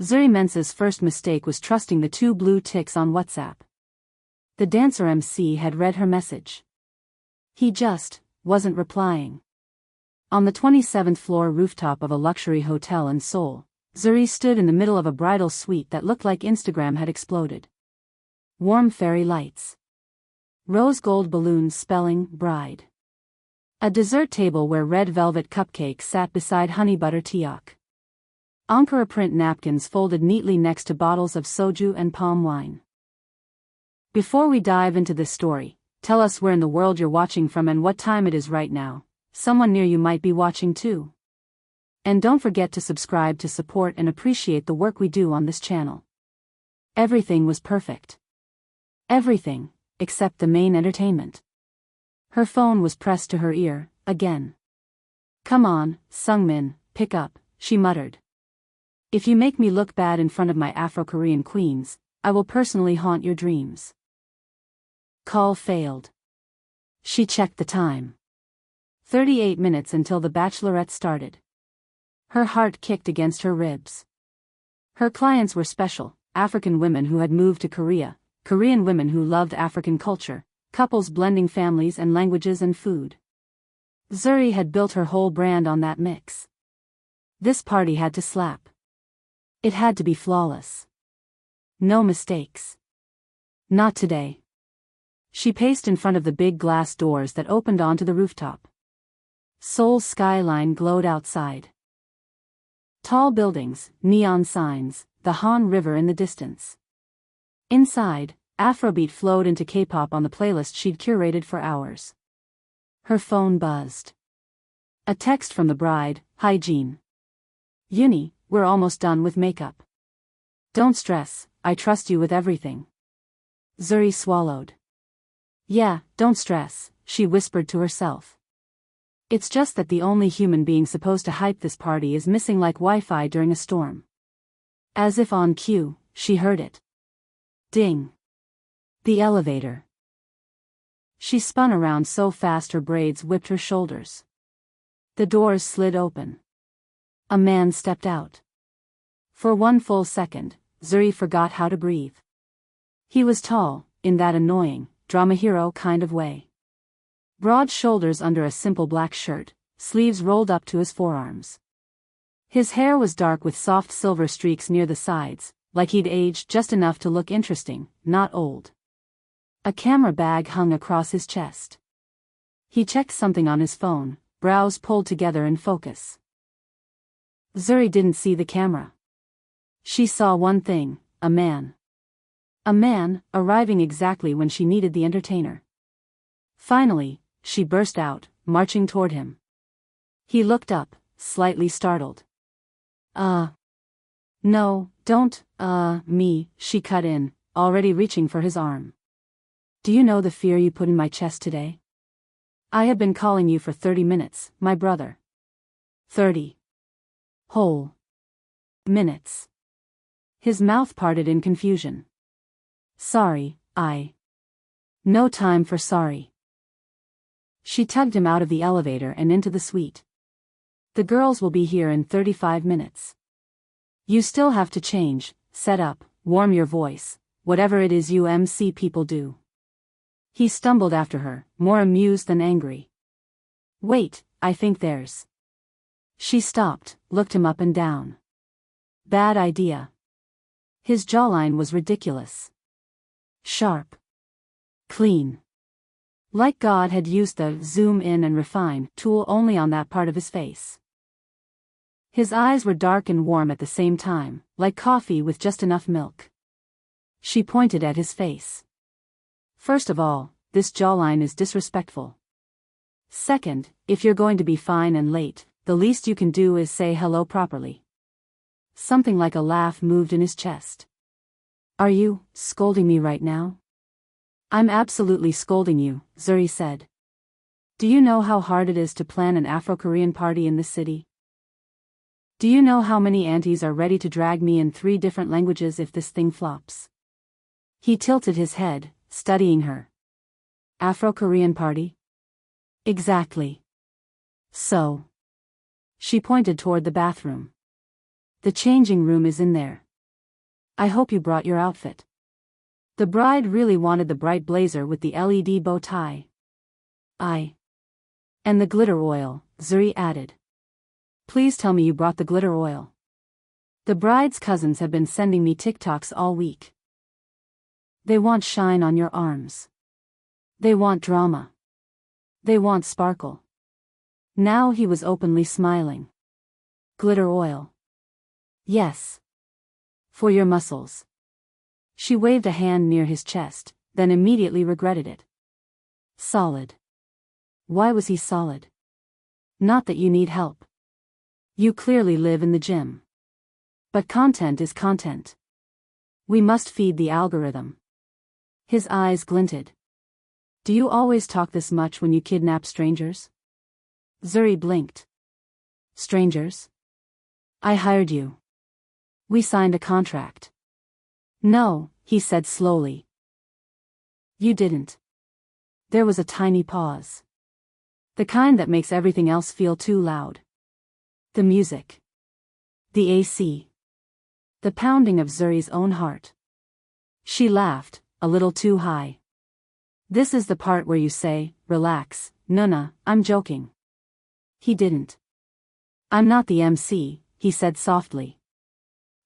Zuri Mensah's first mistake was trusting the two blue ticks on WhatsApp. The dancer MC had read her message. He just wasn't replying. On the 27th floor rooftop of a luxury hotel in Seoul, Zuri stood in the middle of a bridal suite that looked like Instagram had exploded. Warm fairy lights. Rose gold balloons spelling bride. A dessert table where red velvet cupcakes sat beside honey butter tteok. Ankara print napkins folded neatly next to bottles of soju and palm wine. Before we dive into this story, tell us where in the world you're watching from and what time it is right now. Someone near you might be watching too. And don't forget to subscribe to support and appreciate the work we do on this channel. Everything was perfect. Everything, except the main entertainment. Her phone was pressed to her ear, again. "Come on, Sungmin, pick up," she muttered. "If you make me look bad in front of my Afro-Korean queens, I will personally haunt your dreams." Call failed. She checked the time. 38 minutes until the bachelorette started. Her heart kicked against her ribs. Her clients were special, African women who had moved to Korea, Korean women who loved African culture, couples blending families and languages and food. Zuri had built her whole brand on that mix. This party had to slap. It had to be flawless. No mistakes. Not today. She paced in front of the big glass doors that opened onto the rooftop. Seoul's skyline glowed outside. Tall buildings, neon signs, the Han River in the distance. Inside, Afrobeat flowed into K-pop on the playlist she'd curated for hours. Her phone buzzed. A text from the bride, "Hi Jean. Uni, we're almost done with makeup. Don't stress, I trust you with everything." Zuri swallowed. "Yeah, don't stress," she whispered to herself. "It's just that the only human being supposed to hype this party is missing like Wi-Fi during a storm." As if on cue, she heard it. Ding. The elevator. She spun around so fast her braids whipped her shoulders. The doors slid open. A man stepped out. For one full second, Zuri forgot how to breathe. He was tall, in that annoying, drama hero kind of way. Broad shoulders under a simple black shirt, sleeves rolled up to his forearms. His hair was dark with soft silver streaks near the sides, like he'd aged just enough to look interesting, not old. A camera bag hung across his chest. He checked something on his phone, brows pulled together in focus. Zuri didn't see the camera. She saw one thing, a man. A man, arriving exactly when she needed the entertainer. Finally, she burst out, marching toward him. He looked up, slightly startled. No, don't, me," she cut in, already reaching for his arm. "Do you know the fear you put in my chest today? I have been calling you for 30 minutes, my brother. 30 whole minutes." His mouth parted in confusion. "Sorry, no time for sorry." She tugged him out of the elevator and into the suite. "The girls will be here in 35 minutes. You still have to change, set up, warm your voice, whatever it is you MC people do." He stumbled after her, more amused than angry. "Wait, I think there's..." She stopped, looked him up and down. Bad idea. His jawline was ridiculous. Sharp. Clean. Like God had used the zoom in and refine tool only on that part of his face. His eyes were dark and warm at the same time, like coffee with just enough milk. She pointed at his face. "First of all, this jawline is disrespectful. Second, if you're going to be fine and late, the least you can do is say hello properly." Something like a laugh moved in his chest. "Are you scolding me right now?" "I'm absolutely scolding you," Zuri said. "Do you know how hard it is to plan an Afro-Korean party in this city? Do you know how many aunties are ready to drag me in 3 different languages if this thing flops?" He tilted his head, studying her. "Afro-Korean party?" "Exactly. So." She pointed toward the bathroom. "The changing room is in there, I hope you brought your outfit. The bride really wanted the bright blazer with the LED bow tie. And the glitter oil, Zuri added. Please tell me you brought the glitter oil. The bride's cousins have been sending me TikToks all week. They want shine on your arms. They want drama. They want sparkle. Now he was openly smiling. Glitter oil. Yes. For your muscles. She waved a hand near his chest, then immediately regretted it. Solid. Why was he solid? Not that you need help. You clearly live in the gym. But content is content. We must feed the algorithm. His eyes glinted. Do you always talk this much when you kidnap strangers? Zuri blinked. Strangers? I hired you. We signed a contract. No, he said slowly. You didn't. There was a tiny pause. The kind that makes everything else feel too loud. The music. The AC. The pounding of Zuri's own heart. She laughed, a little too high. This is the part where you say, relax, Nuna, I'm joking. He didn't. I'm not the MC, he said softly.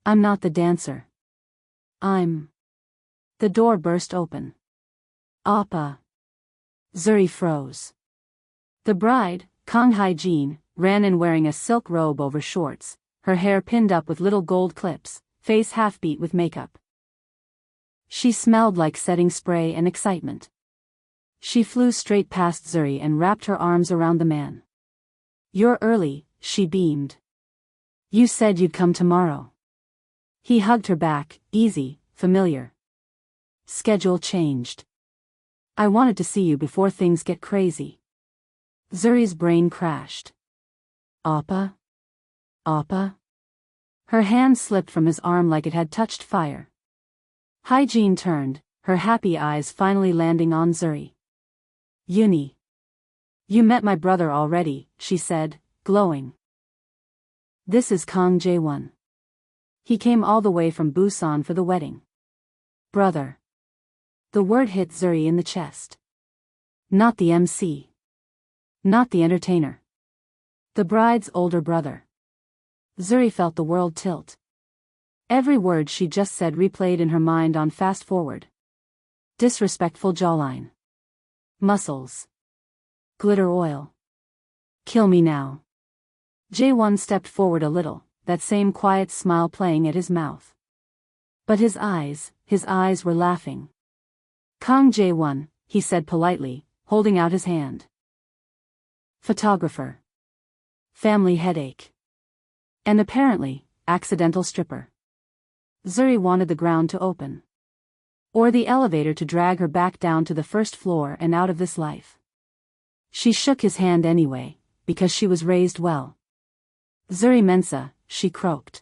I'm not the dancer. I'm. The door burst open. Appa. Zuri froze. The bride, Kang Hae-jin, ran in wearing a silk robe over shorts, her hair pinned up with little gold clips, face half-beat with makeup. She smelled like setting spray and excitement. She flew straight past Zuri and wrapped her arms around the man. You're early, she beamed. You said you'd come tomorrow. He hugged her back, easy, familiar. Schedule changed. I wanted to see you before things get crazy. Zuri's brain crashed. Appa? Appa? Her hand slipped from his arm like it had touched fire. Hae-jin turned, her happy eyes finally landing on Zuri. Uni. You met my brother already, she said, glowing. This is Kang Jae-won. He came all the way from Busan for the wedding. Brother. The word hit Zuri in the chest. Not the MC. Not the entertainer. The bride's older brother. Zuri felt the world tilt. Every word she just said replayed in her mind on fast forward. Disrespectful jawline. Muscles. Glitter oil. Kill me now. Jae-won stepped forward a little, that same quiet smile playing at his mouth. But his eyes were laughing. Kang Jae-won, he said politely, holding out his hand. Photographer. Family headache. And apparently, accidental stripper. Zuri wanted the ground to open. Or the elevator to drag her back down to the first floor and out of this life. She shook his hand anyway, because she was raised well. Zuri Mensa, she croaked.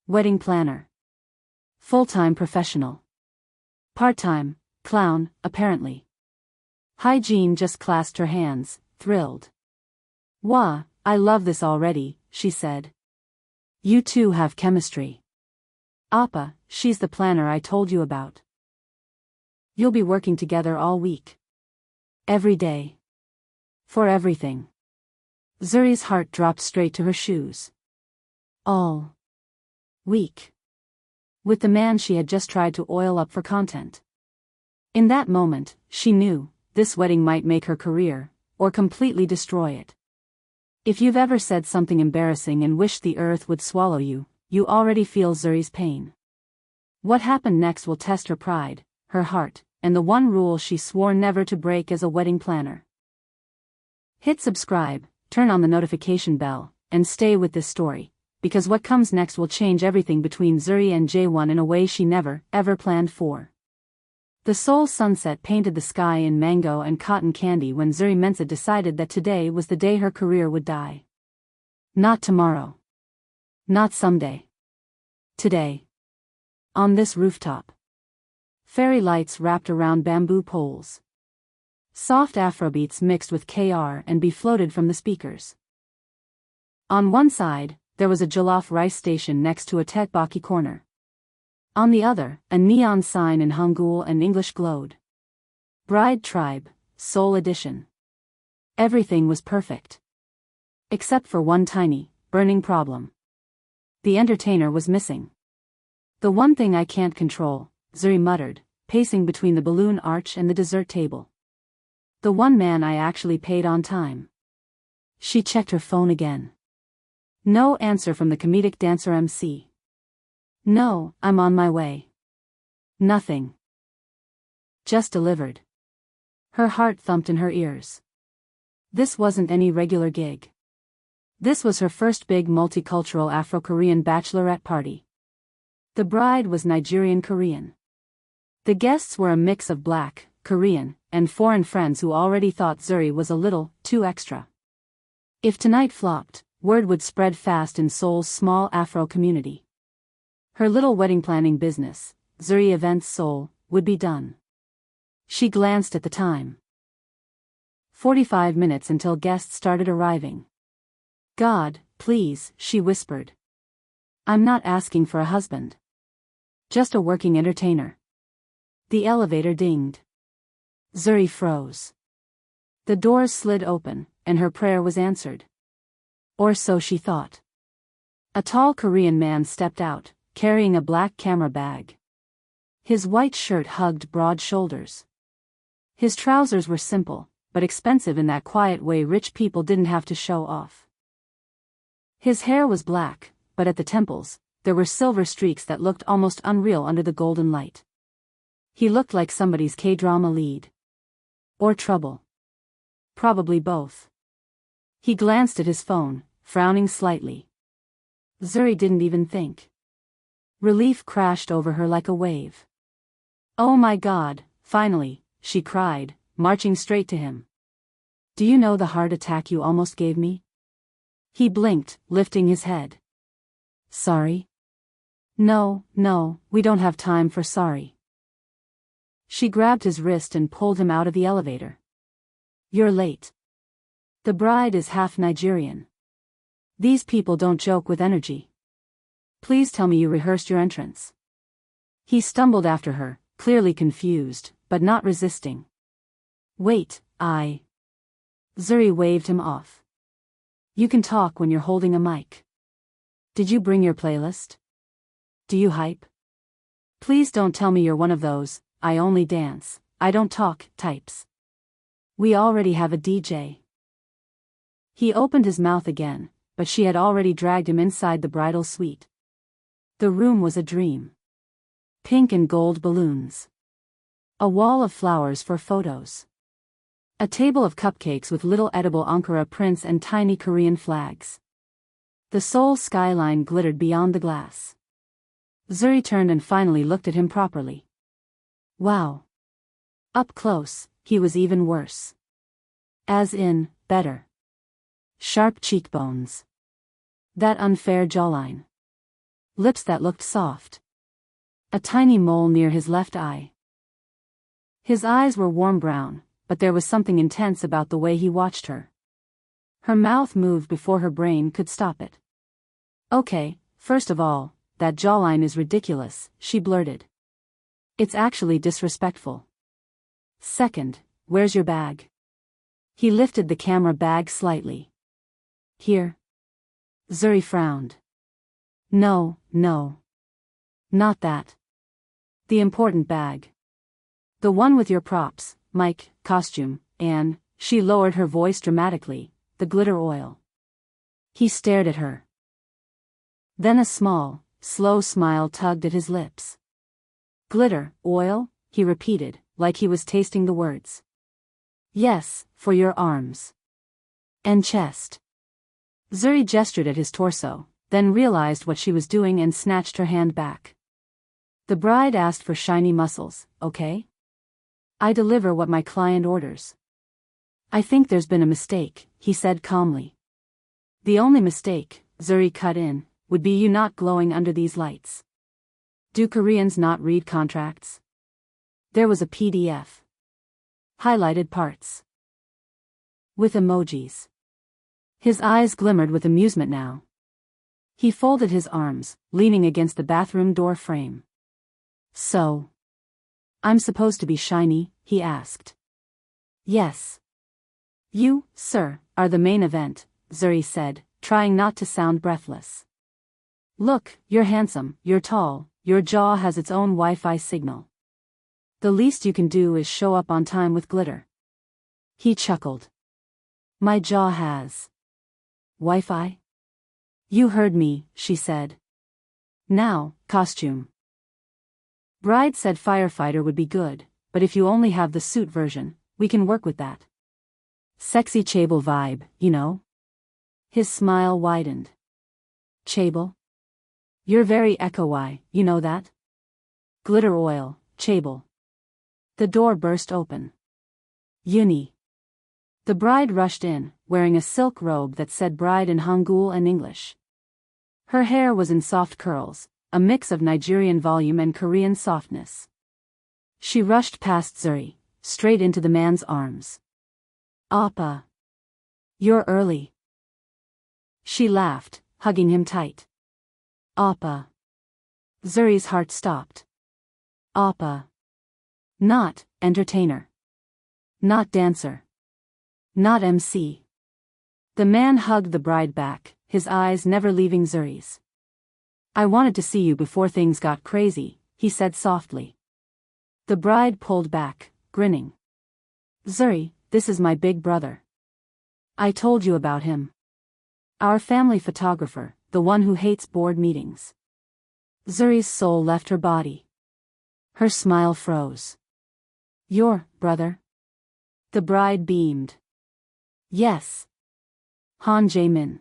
Wedding planner. Full-time professional. Part-time, clown, apparently. Hae-jin just clasped her hands, thrilled. Wah, I love this already, she said. You two have chemistry. Appa, she's the planner I told you about. You'll be working together all week. Every day. For everything. Zuri's heart dropped straight to her shoes. All week. With the man she had just tried to oil up for content. In that moment, she knew, this wedding might make her career, or completely destroy it. If you've ever said something embarrassing and wished the earth would swallow you, you already feel Zuri's pain. What happened next will test her pride, her heart, and the one rule she swore never to break as a wedding planner. Hit subscribe, turn on the notification bell, and stay with this story, because what comes next will change everything between Zuri and Jae-won in a way she never, ever planned for. The Seoul sunset painted the sky in mango and cotton candy when Zuri Mensa decided that today was the day her career would die. Not tomorrow. Not someday. Today. On this rooftop. Fairy lights wrapped around bamboo poles. Soft Afrobeats mixed with KR&B floated from the speakers. On one side, there was a jollof rice station next to a tteokbokki corner. On the other, a neon sign in Hangul and English glowed. Bride Tribe, Seoul Edition. Everything was perfect. Except for one tiny, burning problem. The entertainer was missing. The one thing I can't control, Zuri muttered, pacing between the balloon arch and the dessert table. The one man I actually paid on time. She checked her phone again. No answer from the comedic dancer MC. No, I'm on my way. Nothing. Just delivered. Her heart thumped in her ears. This wasn't any regular gig. This was her first big multicultural Afro-Korean bachelorette party. The bride was Nigerian Korean. The guests were a mix of Black, Korean, and foreign friends who already thought Zuri was a little too extra. If tonight flopped, word would spread fast in Seoul's small Afro community. Her little wedding planning business, Zuri Events Seoul, would be done. She glanced at the time. 45 minutes until guests started arriving. God, please, she whispered. I'm not asking for a husband. Just a working entertainer. The elevator dinged. Zuri froze. The doors slid open, and her prayer was answered. Or so she thought. A tall Korean man stepped out, carrying a black camera bag. His white shirt hugged broad shoulders. His trousers were simple, but expensive in that quiet way rich people didn't have to show off. His hair was black, but at the temples, there were silver streaks that looked almost unreal under the golden light. He looked like somebody's K-drama lead. Or trouble. Probably both. He glanced at his phone, frowning slightly. Zuri didn't even think. Relief crashed over her like a wave. Oh my God, finally, she cried, marching straight to him. Do you know the heart attack you almost gave me? He blinked, lifting his head. Sorry? No, we don't have time for sorry. She grabbed his wrist and pulled him out of the elevator. You're late. The bride is half Nigerian. These people don't joke with energy. Please tell me you rehearsed your entrance. He stumbled after her, clearly confused, but not resisting. Wait, Zuri waved him off. You can talk when you're holding a mic. Did you bring your playlist? Do you hype? Please don't tell me you're one of those, I only dance, I don't talk, types. We already have a DJ. He opened his mouth again, but she had already dragged him inside the bridal suite. The room was a dream. Pink and gold balloons. A wall of flowers for photos. A table of cupcakes with little edible Ankara prints and tiny Korean flags. The Seoul skyline glittered beyond the glass. Zuri turned and finally looked at him properly. Wow. Up close, he was even worse. As in, better. Sharp cheekbones. That unfair jawline. Lips that looked soft. A tiny mole near his left eye. His eyes were warm brown, but there was something intense about the way he watched her. Her mouth moved before her brain could stop it. Okay, first of all, that jawline is ridiculous, she blurted. It's actually disrespectful. Second, where's your bag? He lifted the camera bag slightly. Here. Zuri frowned. No. Not that. The important bag. The one with your props, mic, costume, and, she lowered her voice dramatically, the glitter oil. He stared at her. Then a small, slow smile tugged at his lips. Glitter, oil, he repeated, like he was tasting the words. Yes, for your arms. And chest. Zuri gestured at his torso, then realized what she was doing and snatched her hand back. The bride asked for shiny muscles, okay? I deliver what my client orders. I think there's been a mistake, he said calmly. The only mistake, Zuri cut in, would be you not glowing under these lights. Do Koreans not read contracts? There was a PDF. Highlighted parts. With emojis. His eyes glimmered with amusement now. He folded his arms, leaning against the bathroom door frame. So, I'm supposed to be shiny? He asked. Yes. You, sir, are the main event, Zuri said, trying not to sound breathless. Look, you're handsome, you're tall, your jaw has its own Wi-Fi signal. The least you can do is show up on time with glitter. He chuckled. My jaw has Wi-Fi? You heard me, she said. Now, costume. Bride said firefighter would be good, but if you only have the suit version, we can work with that. Sexy Chable vibe, you know? His smile widened. Chable? You're very echo-y, you know that? Glitter oil, Chable. The door burst open. Uni. The bride rushed in, wearing a silk robe that said bride in Hangul and English. Her hair was in soft curls, a mix of Nigerian volume and Korean softness. She rushed past Zuri, straight into the man's arms. Appa. You're early. She laughed, hugging him tight. Appa. Zuri's heart stopped. Appa. Not entertainer. Not dancer. Not MC. The man hugged the bride back, his eyes never leaving Zuri's. I wanted to see you before things got crazy, he said softly. The bride pulled back, grinning. Zuri, this is my big brother. I told you about him. Our family photographer, the one who hates board meetings. Zuri's soul left her body. Her smile froze. Your brother? The bride beamed. Yes. Han Jae-min.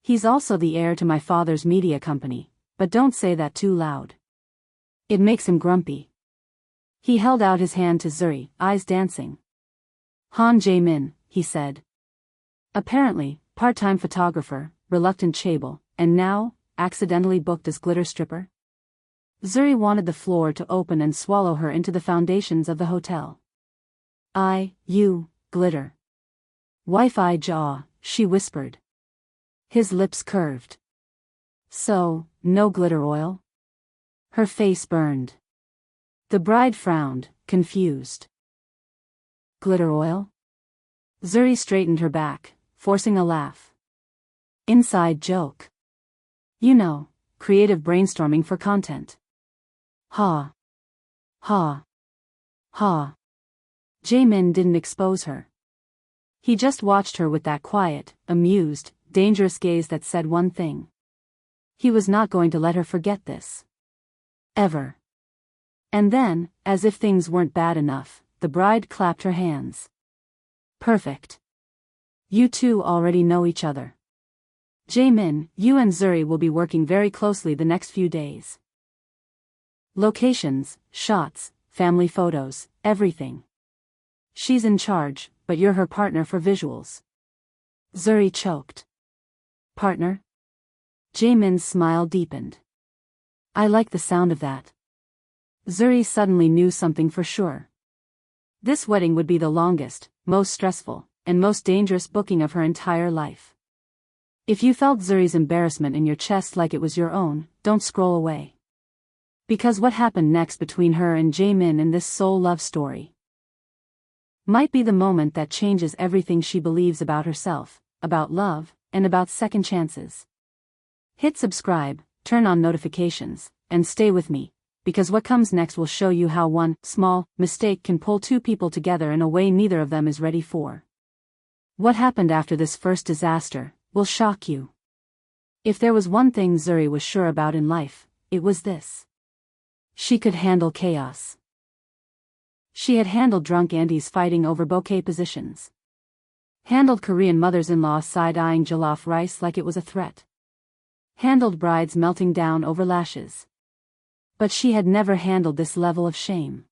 He's also the heir to my father's media company, but don't say that too loud. It makes him grumpy. He held out his hand to Zuri, eyes dancing. Han Jae-min, he said. Apparently, part-time photographer, reluctant Chable, and now, accidentally booked as glitter stripper? Zuri wanted the floor to open and swallow her into the foundations of the hotel. You, glitter. Wi-Fi jaw, she whispered. His lips curved. So, no glitter oil? Her face burned. The bride frowned, confused. Glitter oil? Zuri straightened her back, forcing a laugh. Inside joke. You know, creative brainstorming for content. Ha. Ha. Ha. Jaemin didn't expose her. He just watched her with that quiet, amused, dangerous gaze that said one thing. He was not going to let her forget this. Ever. And then, as if things weren't bad enough, the bride clapped her hands. Perfect. You two already know each other. Jaemin, you and Zuri will be working very closely the next few days. Locations, shots, family photos, everything. She's in charge, but you're her partner for visuals. Zuri choked. Partner? Jaemin's smile deepened. I like the sound of that. Zuri suddenly knew something for sure. This wedding would be the longest, most stressful, and most dangerous booking of her entire life. If you felt Zuri's embarrassment in your chest like it was your own, don't scroll away. Because what happened next between her and Jaemin in this soul love story might be the moment that changes everything she believes about herself, about love, and about second chances. Hit subscribe, turn on notifications, and stay with me, because what comes next will show you how one small mistake can pull two people together in a way neither of them is ready for. What happened after this first disaster will shock you. If there was one thing Zuri was sure about in life, it was this. She could handle chaos. She had handled drunk aunties fighting over bouquet positions. Handled Korean mothers-in-law side-eyeing jollof rice like it was a threat. Handled brides melting down over lashes. But she had never handled this level of shame.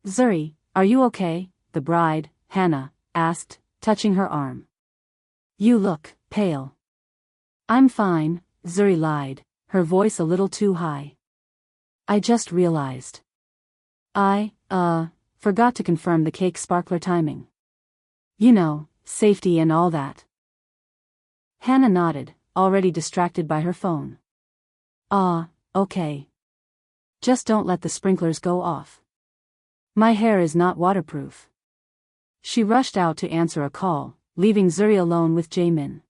Zuri, are you okay? The bride, Hannah, asked, touching her arm. You look pale. I'm fine, Zuri lied, her voice a little too high. I just realized. I forgot to confirm the cake sparkler timing. You know, safety and all that. Hannah nodded, already distracted by her phone. Okay. Just don't let the sprinklers go off. My hair is not waterproof. She rushed out to answer a call, leaving Zuri alone with Jaemin.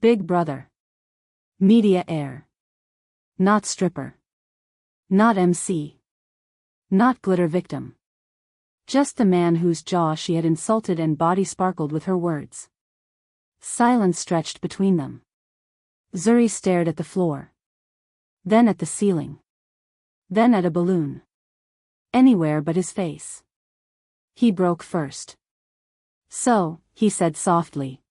Big brother. Media heir. Not stripper. Not MC. Not glitter victim. Just the man whose jaw she had insulted and body sparkled with her words. Silence stretched between them. Zuri stared at the floor. Then at the ceiling. Then at a balloon. Anywhere but his face. He broke first. So, he said softly.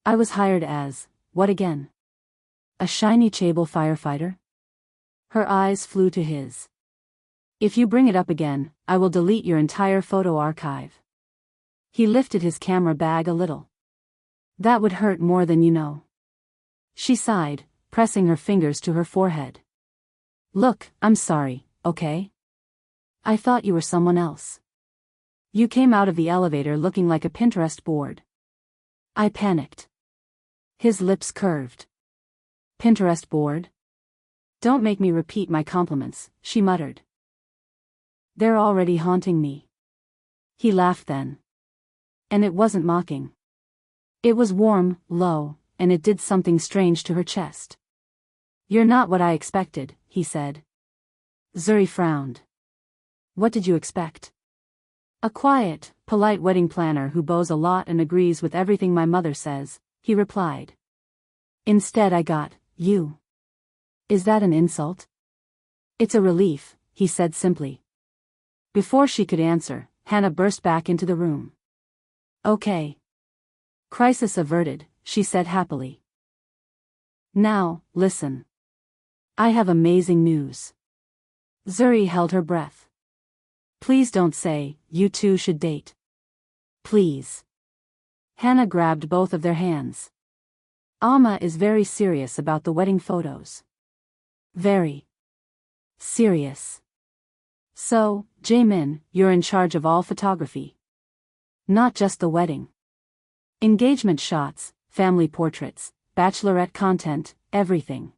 I was hired as, what again? A shiny chaebol firefighter? Her eyes flew to his. If you bring it up again, I will delete your entire photo archive. He lifted his camera bag a little. That would hurt more than you know. She sighed, pressing her fingers to her forehead. Look, I'm sorry, okay? I thought you were someone else. You came out of the elevator looking like a Pinterest board. I panicked. His lips curved. Pinterest board? Don't make me repeat my compliments, she muttered. They're already haunting me. He laughed then. And it wasn't mocking. It was warm, low, and it did something strange to her chest. You're not what I expected, he said. Zuri frowned. What did you expect? A quiet, polite wedding planner who bows a lot and agrees with everything my mother says, he replied. Instead I got, you. Is that an insult? It's a relief, he said simply. Before she could answer, Hannah burst back into the room. Okay. Crisis averted, she said happily. Now, listen. I have amazing news. Zuri held her breath. Please don't say, you two should date. Please. Hannah grabbed both of their hands. Alma is very serious about the wedding photos. Very serious. So, Jaemin, you're in charge of all photography. Not just the wedding. Engagement shots, family portraits, bachelorette content, everything.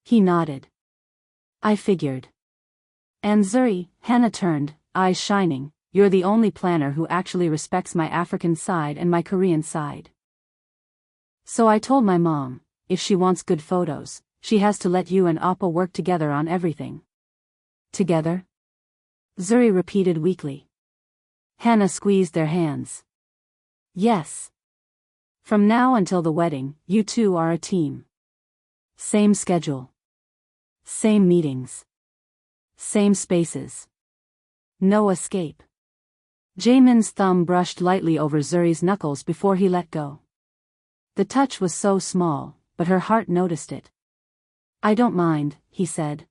He nodded. I figured. And Zuri, Hannah turned, eyes shining, you're the only planner who actually respects my African side and my Korean side. So I told my mom, if she wants good photos, she has to let you and Appa work together on everything. Together? Zuri repeated weakly. Hannah squeezed their hands. Yes. From now until the wedding, you two are a team. Same schedule. Same meetings. Same spaces. No escape. Jaemin's thumb brushed lightly over Zuri's knuckles before he let go. The touch was so small, but her heart noticed it. I don't mind, he said.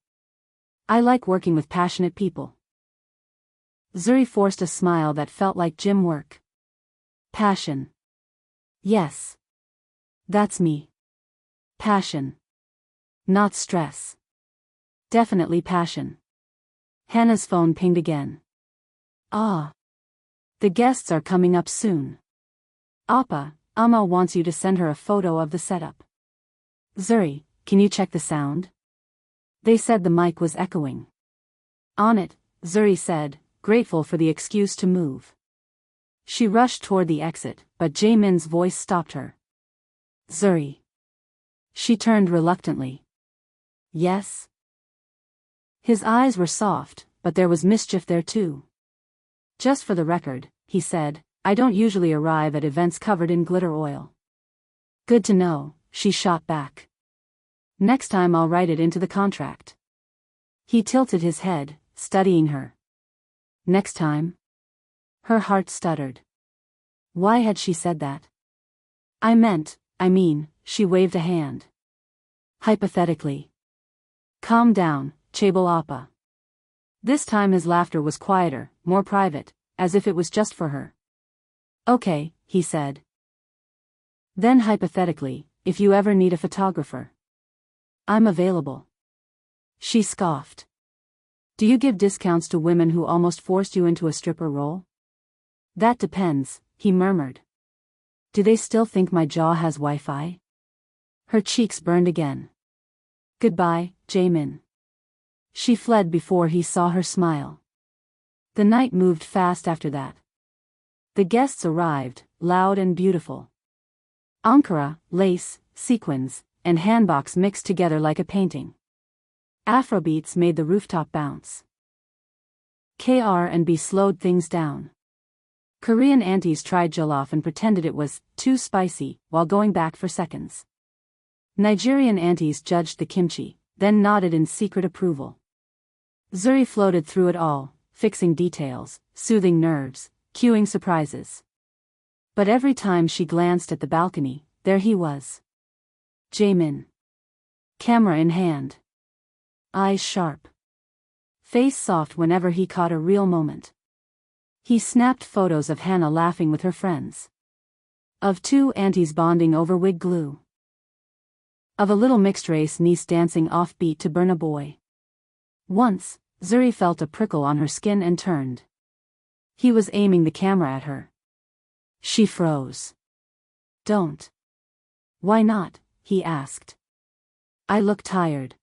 I like working with passionate people. Zuri forced a smile that felt like gym work. Passion. Yes. That's me. Passion. Not stress. Definitely passion. Hannah's phone pinged again. Ah. The guests are coming up soon. Appa, Amma wants you to send her a photo of the setup. Zuri, can you check the sound? They said the mic was echoing. On it, Zuri said, grateful for the excuse to move. She rushed toward the exit, but Jaemin's voice stopped her. Zuri. She turned reluctantly. Yes? His eyes were soft, but there was mischief there too. Just for the record, he said, I don't usually arrive at events covered in glitter oil. Good to know, she shot back. Next time I'll write it into the contract. He tilted his head, studying her. Next time? Her heart stuttered. Why had she said that? I mean, she waved a hand. Hypothetically. Calm down, chaebol Appa. This time his laughter was quieter, more private, as if it was just for her. Okay, he said. Then hypothetically, if you ever need a photographer. I'm available. She scoffed. Do you give discounts to women who almost forced you into a stripper role? That depends, he murmured. Do they still think my jaw has Wi-Fi? Her cheeks burned again. Goodbye, Jaemin. She fled before he saw her smile. The night moved fast after that. The guests arrived, loud and beautiful. Ankara, lace, sequins, and handbox mixed together like a painting. Afrobeats made the rooftop bounce. R&B slowed things down. Korean aunties tried jollof and pretended it was too spicy while going back for seconds. Nigerian aunties judged the kimchi, then nodded in secret approval. Zuri floated through it all, fixing details, soothing nerves, cueing surprises. But every time she glanced at the balcony, there he was. Jaemin. Camera in hand. Eyes sharp. Face soft whenever he caught a real moment. He snapped photos of Hannah laughing with her friends. Of two aunties bonding over wig glue. Of a little mixed-race niece dancing offbeat to Burna Boy. Once, Zuri felt a prickle on her skin and turned. He was aiming the camera at her. She froze. Don't. Why not? He asked. I look tired.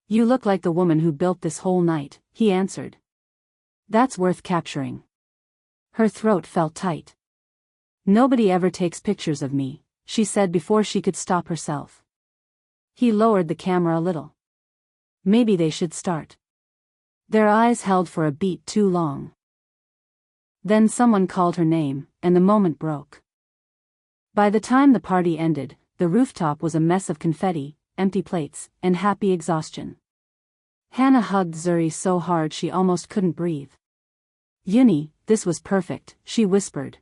You look like the woman who built this whole night, he answered. That's worth capturing. Her throat felt tight. Nobody ever takes pictures of me, she said before she could stop herself. He lowered the camera a little. Maybe they should start. Their eyes held for a beat too long. Then someone called her name, and the moment broke. By the time the party ended, the rooftop was a mess of confetti, empty plates, and happy exhaustion. Hannah hugged Zuri so hard she almost couldn't breathe. Yuni, this was perfect, she whispered.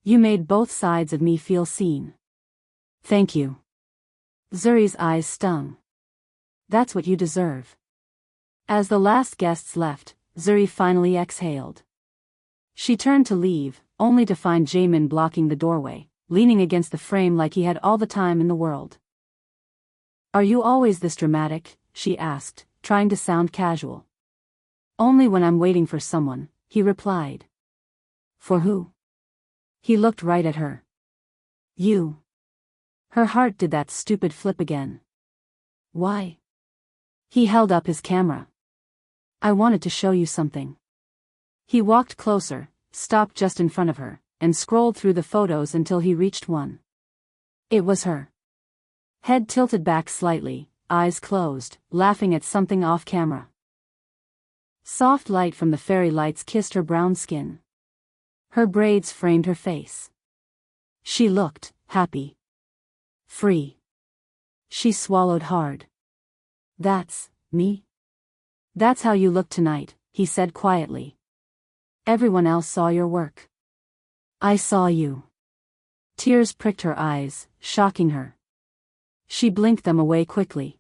You made both sides of me feel seen. Thank you. Zuri's eyes stung. That's what you deserve. As the last guests left, Zuri finally exhaled. She turned to leave, only to find Jaemin blocking the doorway, leaning against the frame like he had all the time in the world. Are you always this dramatic? She asked, trying to sound casual. Only when I'm waiting for someone, he replied. For who? He looked right at her. You. Her heart did that stupid flip again. Why? He held up his camera. I wanted to show you something. He walked closer, stopped just in front of her, and scrolled through the photos until he reached one. It was her. Head tilted back slightly, eyes closed, laughing at something off camera. Soft light from the fairy lights kissed her brown skin. Her braids framed her face. She looked happy. Free. She swallowed hard. That's me? That's how you look tonight, he said quietly. Everyone else saw your work. I saw you. Tears pricked her eyes, shocking her. She blinked them away quickly.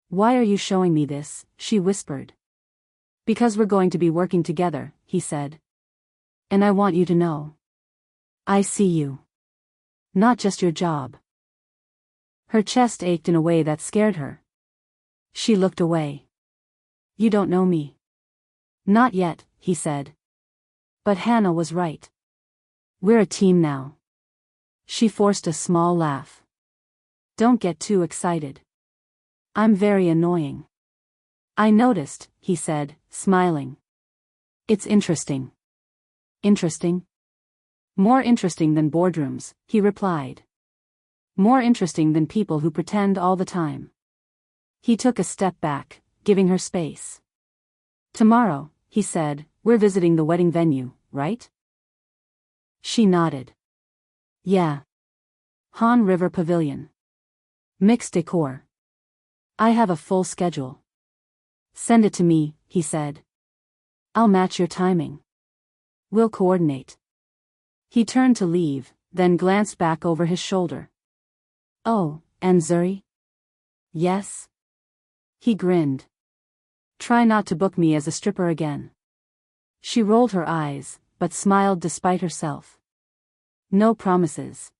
Why are you showing me this? She whispered. Because we're going to be working together, he said. And I want you to know. I see you. Not just your job. Her chest ached in a way that scared her. She looked away. You don't know me. Not yet, he said. But Hannah was right. We're a team now. She forced a small laugh. Don't get too excited. I'm very annoying. I noticed, he said, smiling. It's interesting. Interesting? More interesting than boardrooms, he replied. More interesting than people who pretend all the time. He took a step back, giving her space. Tomorrow, he said, we're visiting the wedding venue, right? She nodded. Yeah. Han River Pavilion. Mixed decor. I have a full schedule. Send it to me, he said. I'll match your timing. We'll coordinate. He turned to leave, then glanced back over his shoulder. Oh, and Zuri? Yes? He grinned. Try not to book me as a stripper again. She rolled her eyes, but smiled despite herself. No promises.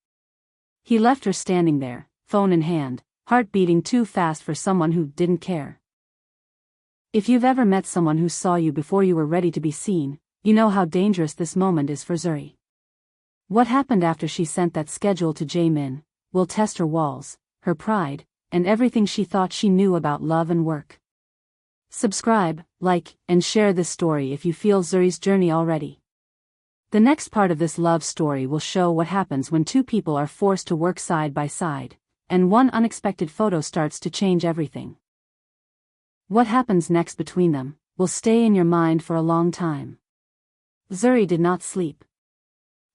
He left her standing there, phone in hand, heart beating too fast for someone who didn't care. If you've ever met someone who saw you before you were ready to be seen, you know how dangerous this moment is for Zuri. What happened after she sent that schedule to Jaemin will test her walls, her pride, and everything she thought she knew about love and work. Subscribe, like, and share this story if you feel Zuri's journey already. The next part of this love story will show what happens when two people are forced to work side by side, and one unexpected photo starts to change everything. What happens next between them will stay in your mind for a long time. Zuri did not sleep.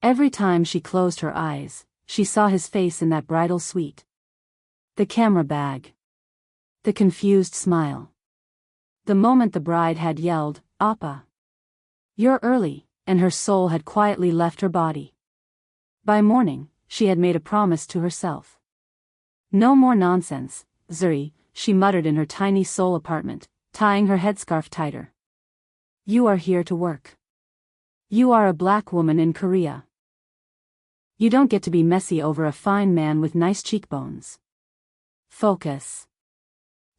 Every time she closed her eyes, she saw his face in that bridal suite. The camera bag. The confused smile. The moment the bride had yelled, "Appa! You're early," and her soul had quietly left her body. By morning, she had made a promise to herself. No more nonsense, Zuri, she muttered in her tiny Seoul apartment, tying her headscarf tighter. You are here to work. You are a black woman in Korea. You don't get to be messy over a fine man with nice cheekbones. Focus.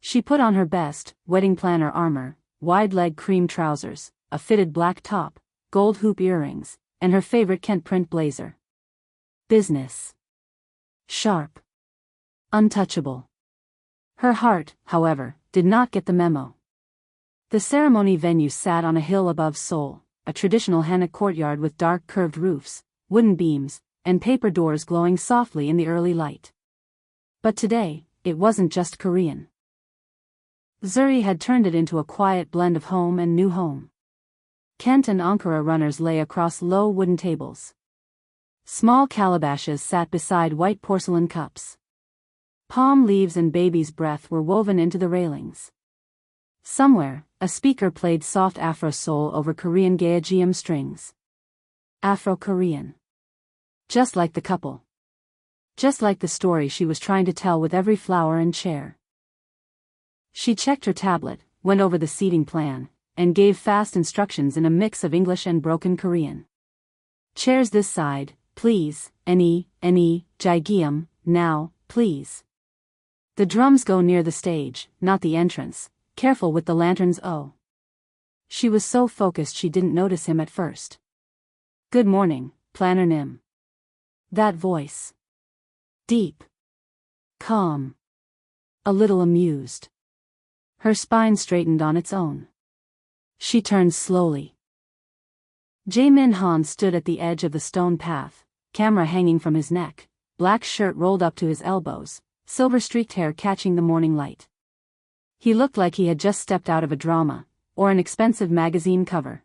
She put on her best, wedding planner armor, wide-leg cream trousers, a fitted black top, gold hoop earrings, and her favorite Kent print blazer. Business. Sharp. Untouchable. Her heart, however, did not get the memo. The ceremony venue sat on a hill above Seoul, a traditional Hanok courtyard with dark curved roofs, wooden beams, and paper doors glowing softly in the early light. But today, it wasn't just Korean. Zuri had turned it into a quiet blend of home and new home. Kent and Ankara runners lay across low wooden tables. Small calabashes sat beside white porcelain cups. Palm leaves and baby's breath were woven into the railings. Somewhere, a speaker played soft Afro soul over Korean Gayageum strings. Afrokorean. Just like the couple. Just like the story she was trying to tell with every flower and chair. She checked her tablet, went over the seating plan, and gave fast instructions in a mix of English and broken Korean. Chairs this side, please, any, Jigeum, now, please. The drums go near the stage, not the entrance, careful with the lanterns oh. She was so focused she didn't notice him at first. Good morning, Planner Nim. That voice. Deep. Calm. A little amused. Her spine straightened on its own. She turned slowly. Jae-min Han stood at the edge of the stone path, camera hanging from his neck, black shirt rolled up to his elbows, silver-streaked hair catching the morning light. He looked like he had just stepped out of a drama, or an expensive magazine cover.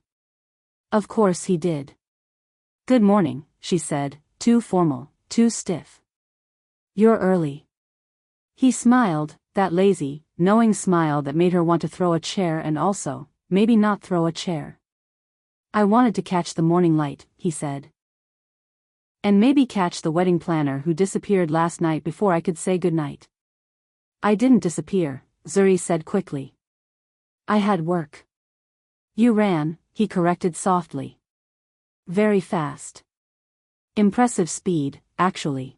Of course he did. Good morning, she said, too formal, too stiff. You're early. He smiled, that lazy, knowing smile that made her want to throw a chair and also, maybe not throw a chair. I wanted to catch the morning light, he said. And maybe catch the wedding planner who disappeared last night before I could say goodnight. I didn't disappear, Zuri said quickly. I had work. You ran, he corrected softly. Very fast. Impressive speed, actually.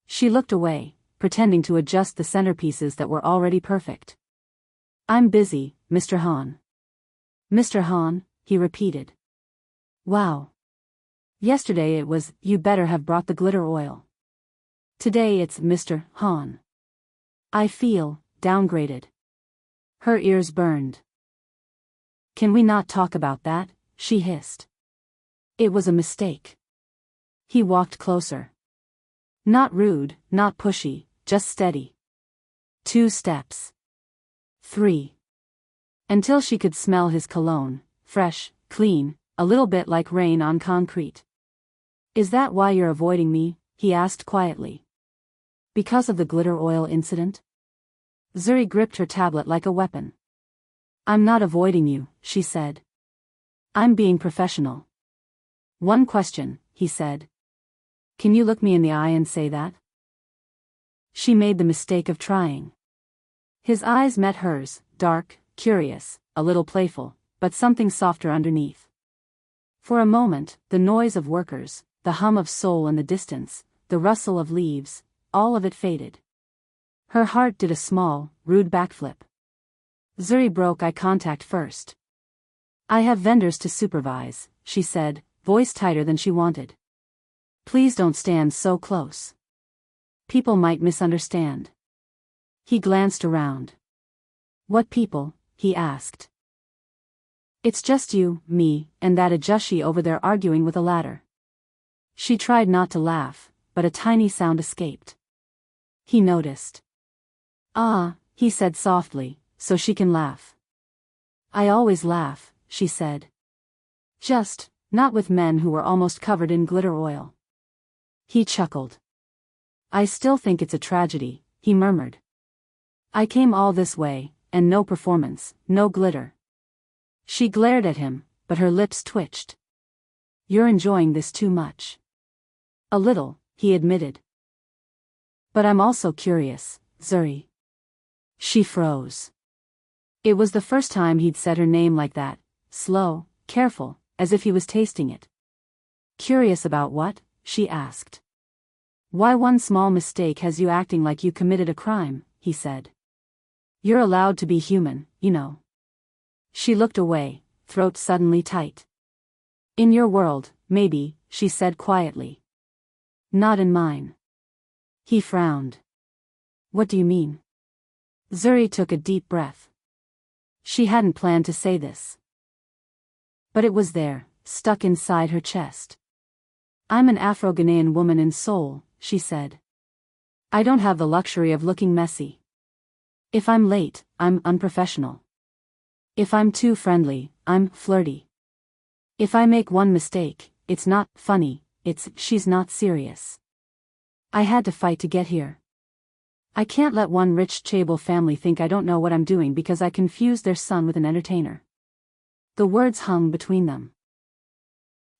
She looked away, pretending to adjust the centerpieces that were already perfect. I'm busy, Mr. Han. Mr. Han, he repeated. Wow. Yesterday it was, you better have brought the glitter oil. Today it's Mr. Han. I feel, downgraded. Her ears burned. Can we not talk about that? She hissed. It was a mistake. He walked closer. Not rude, not pushy, just steady. 2 steps. 3. Until she could smell his cologne, fresh, clean, a little bit like rain on concrete. Is that why you're avoiding me? He asked quietly. Because of the glitter oil incident? Zuri gripped her tablet like a weapon. I'm not avoiding you, she said. I'm being professional. One question, he said. Can you look me in the eye and say that? She made the mistake of trying. His eyes met hers, dark, curious, a little playful, but something softer underneath. For a moment, the noise of workers, the hum of Seoul in the distance, the rustle of leaves, all of it faded. Her heart did a small, rude backflip. Zuri broke eye contact first. I have vendors to supervise, she said, voice tighter than she wanted. Please don't stand so close. People might misunderstand. He glanced around. What people? he asked. It's just you, me, and that ajushi over there arguing with a ladder. She tried not to laugh, but a tiny sound escaped. He noticed. Ah, he said softly, so she can laugh. I always laugh, she said. Just, not with men who were almost covered in glitter oil. He chuckled. I still think it's a tragedy, he murmured. I came all this way, and no performance, no glitter. She glared at him, but her lips twitched. You're enjoying this too much. A little, he admitted. But I'm also curious, Zuri. She froze. It was the first time he'd said her name like that, slow, careful, as if he was tasting it. Curious about what? She asked. Why one small mistake has you acting like you committed a crime, he said. You're allowed to be human, you know. She looked away, throat suddenly tight. In your world, maybe, she said quietly. Not in mine. He frowned. What do you mean? Zuri took a deep breath. She hadn't planned to say this. But it was there, stuck inside her chest. I'm an Afro-Ghanaian woman in Seoul, she said. I don't have the luxury of looking messy. If I'm late, I'm unprofessional. If I'm too friendly, I'm flirty. If I make one mistake, it's not funny, she's not serious. I had to fight to get here. I can't let one rich Chaebol family think I don't know what I'm doing because I confused their son with an entertainer. The words hung between them.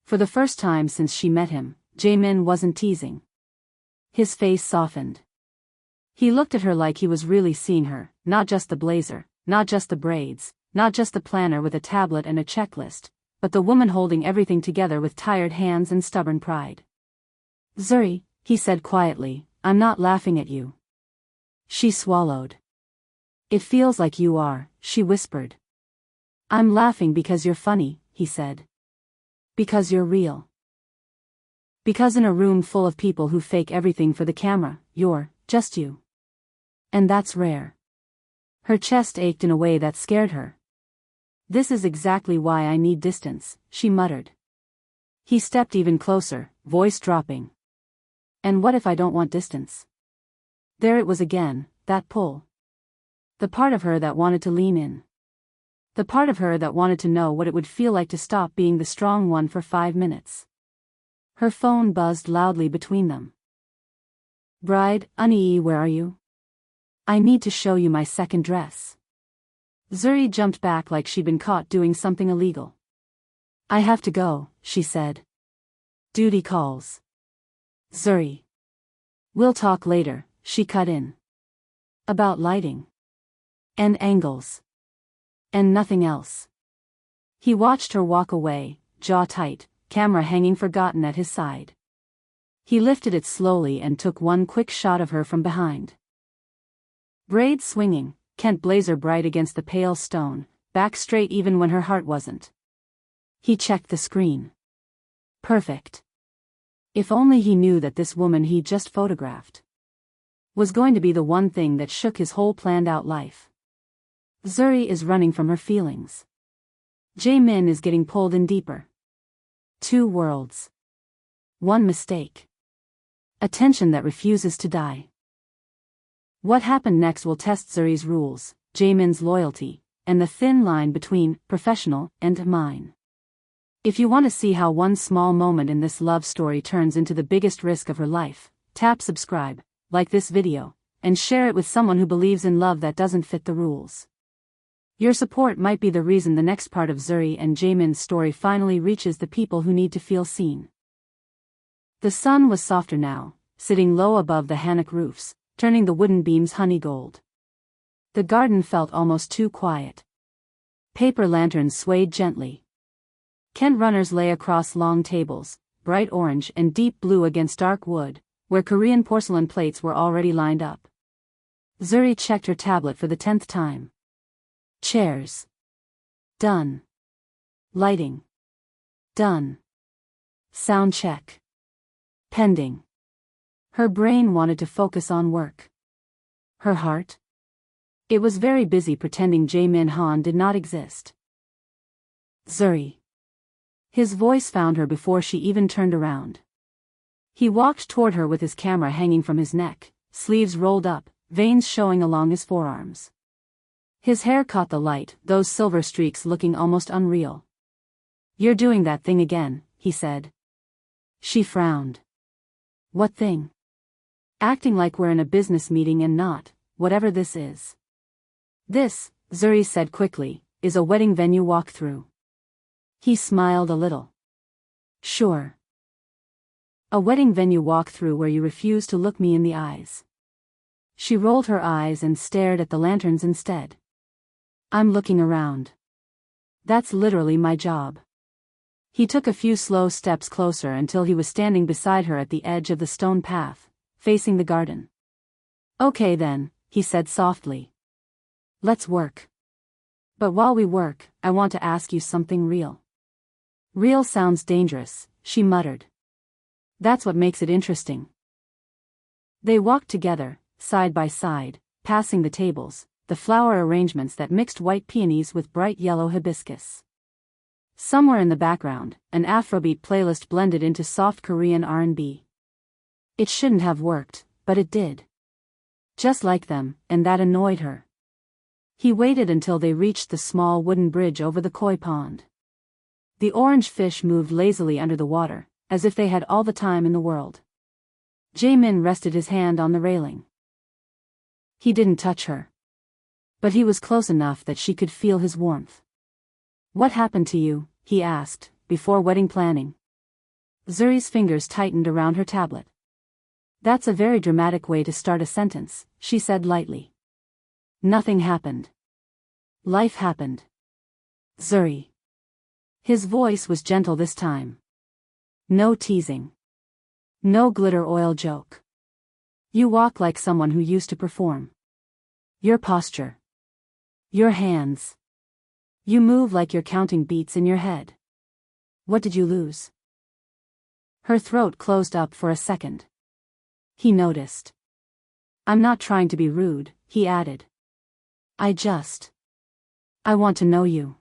For the first time since she met him, Jaemin wasn't teasing. His face softened. He looked at her like he was really seeing her, not just the blazer, not just the braids, not just the planner with a tablet and a checklist, but the woman holding everything together with tired hands and stubborn pride. Zuri, he said quietly, I'm not laughing at you. She swallowed. It feels like you are, she whispered. I'm laughing because you're funny, he said. Because you're real. Because in a room full of people who fake everything for the camera, you're just you. And that's rare. Her chest ached in a way that scared her. This is exactly why I need distance, she muttered. He stepped even closer, voice dropping. And what if I don't want distance? There it was again, that pull. The part of her that wanted to lean in. The part of her that wanted to know what it would feel like to stop being the strong one for 5 minutes. Her phone buzzed loudly between them. Bride, Unii, where are you? I need to show you my second dress. Zuri jumped back like she'd been caught doing something illegal. I have to go, she said. Duty calls. Zuri. We'll talk later, she cut in. About lighting. And angles. And nothing else. He watched her walk away, jaw tight, camera hanging forgotten at his side. He lifted it slowly and took one quick shot of her from behind. Braids swinging, Kent blazer bright against the pale stone, back straight even when her heart wasn't. He checked the screen. Perfect. If only he knew that this woman he just photographed was going to be the one thing that shook his whole planned-out life. Zuri is running from her feelings. Jaemin is getting pulled in deeper. 2 worlds. 1 mistake. A tension that refuses to die. What happened next will test Zuri's rules, Jaemin's loyalty, and the thin line between professional and mine. If you want to see how one small moment in this love story turns into the biggest risk of her life, tap subscribe, like this video, and share it with someone who believes in love that doesn't fit the rules. Your support might be the reason the next part of Zuri and Jaemin's story finally reaches the people who need to feel seen. The sun was softer now, sitting low above the hanok roofs, turning the wooden beams honey gold. The garden felt almost too quiet. Paper lanterns swayed gently. Kent runners lay across long tables, bright orange and deep blue against dark wood, where Korean porcelain plates were already lined up. Zuri checked her tablet for the 10th time. Chairs. Done. Lighting. Done. Sound check. Pending. Her brain wanted to focus on work. Her heart? It was very busy pretending Jae-min Han did not exist. Zuri. His voice found her before she even turned around. He walked toward her with his camera hanging from his neck, sleeves rolled up, veins showing along his forearms. His hair caught the light, those silver streaks looking almost unreal. "You're doing that thing again," he said. She frowned. "What thing?" "Acting like we're in a business meeting and not, whatever this is." "This," Zuri said quickly, "is a wedding venue walkthrough." He smiled a little. "Sure. A wedding venue walkthrough where you refuse to look me in the eyes." She rolled her eyes and stared at the lanterns instead. "I'm looking around. That's literally my job." He took a few slow steps closer until he was standing beside her at the edge of the stone path, facing the garden. "Okay then," he said softly. "Let's work. But while we work, I want to ask you something real." "Real sounds dangerous," she muttered. "That's what makes it interesting." They walked together, side by side, passing the tables, the flower arrangements that mixed white peonies with bright yellow hibiscus. Somewhere in the background, an Afrobeat playlist blended into soft Korean R&B. It shouldn't have worked, but it did. Just like them, and that annoyed her. He waited until they reached the small wooden bridge over the koi pond. The orange fish moved lazily under the water, as if they had all the time in the world. Jae-min rested his hand on the railing. He didn't touch her. But he was close enough that she could feel his warmth. "What happened to you?" he asked, "before wedding planning?" Zuri's fingers tightened around her tablet. "That's a very dramatic way to start a sentence," she said lightly. "Nothing happened. Life happened." "Zuri." His voice was gentle this time. "No teasing. No glitter oil joke. You walk like someone who used to perform. Your posture. Your hands. You move like you're counting beats in your head. What did you lose?" Her throat closed up for a second. He noticed. "I'm not trying to be rude," he added. I want to know you.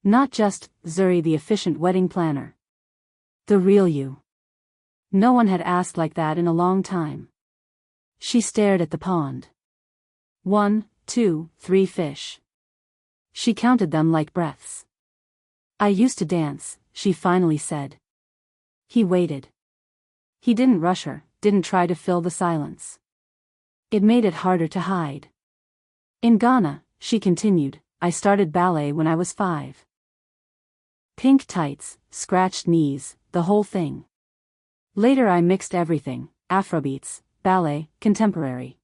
Not just Zuri, the efficient wedding planner. The real you." No one had asked like that in a long time. She stared at the pond. 1, 2, 3 fish. She counted them like breaths. "I used to dance," she finally said. He waited. He didn't rush her, didn't try to fill the silence. It made it harder to hide. "In Ghana," she continued, "I started ballet when I was 5. Pink tights, scratched knees, the whole thing. Later I mixed everything, Afrobeats, ballet, contemporary.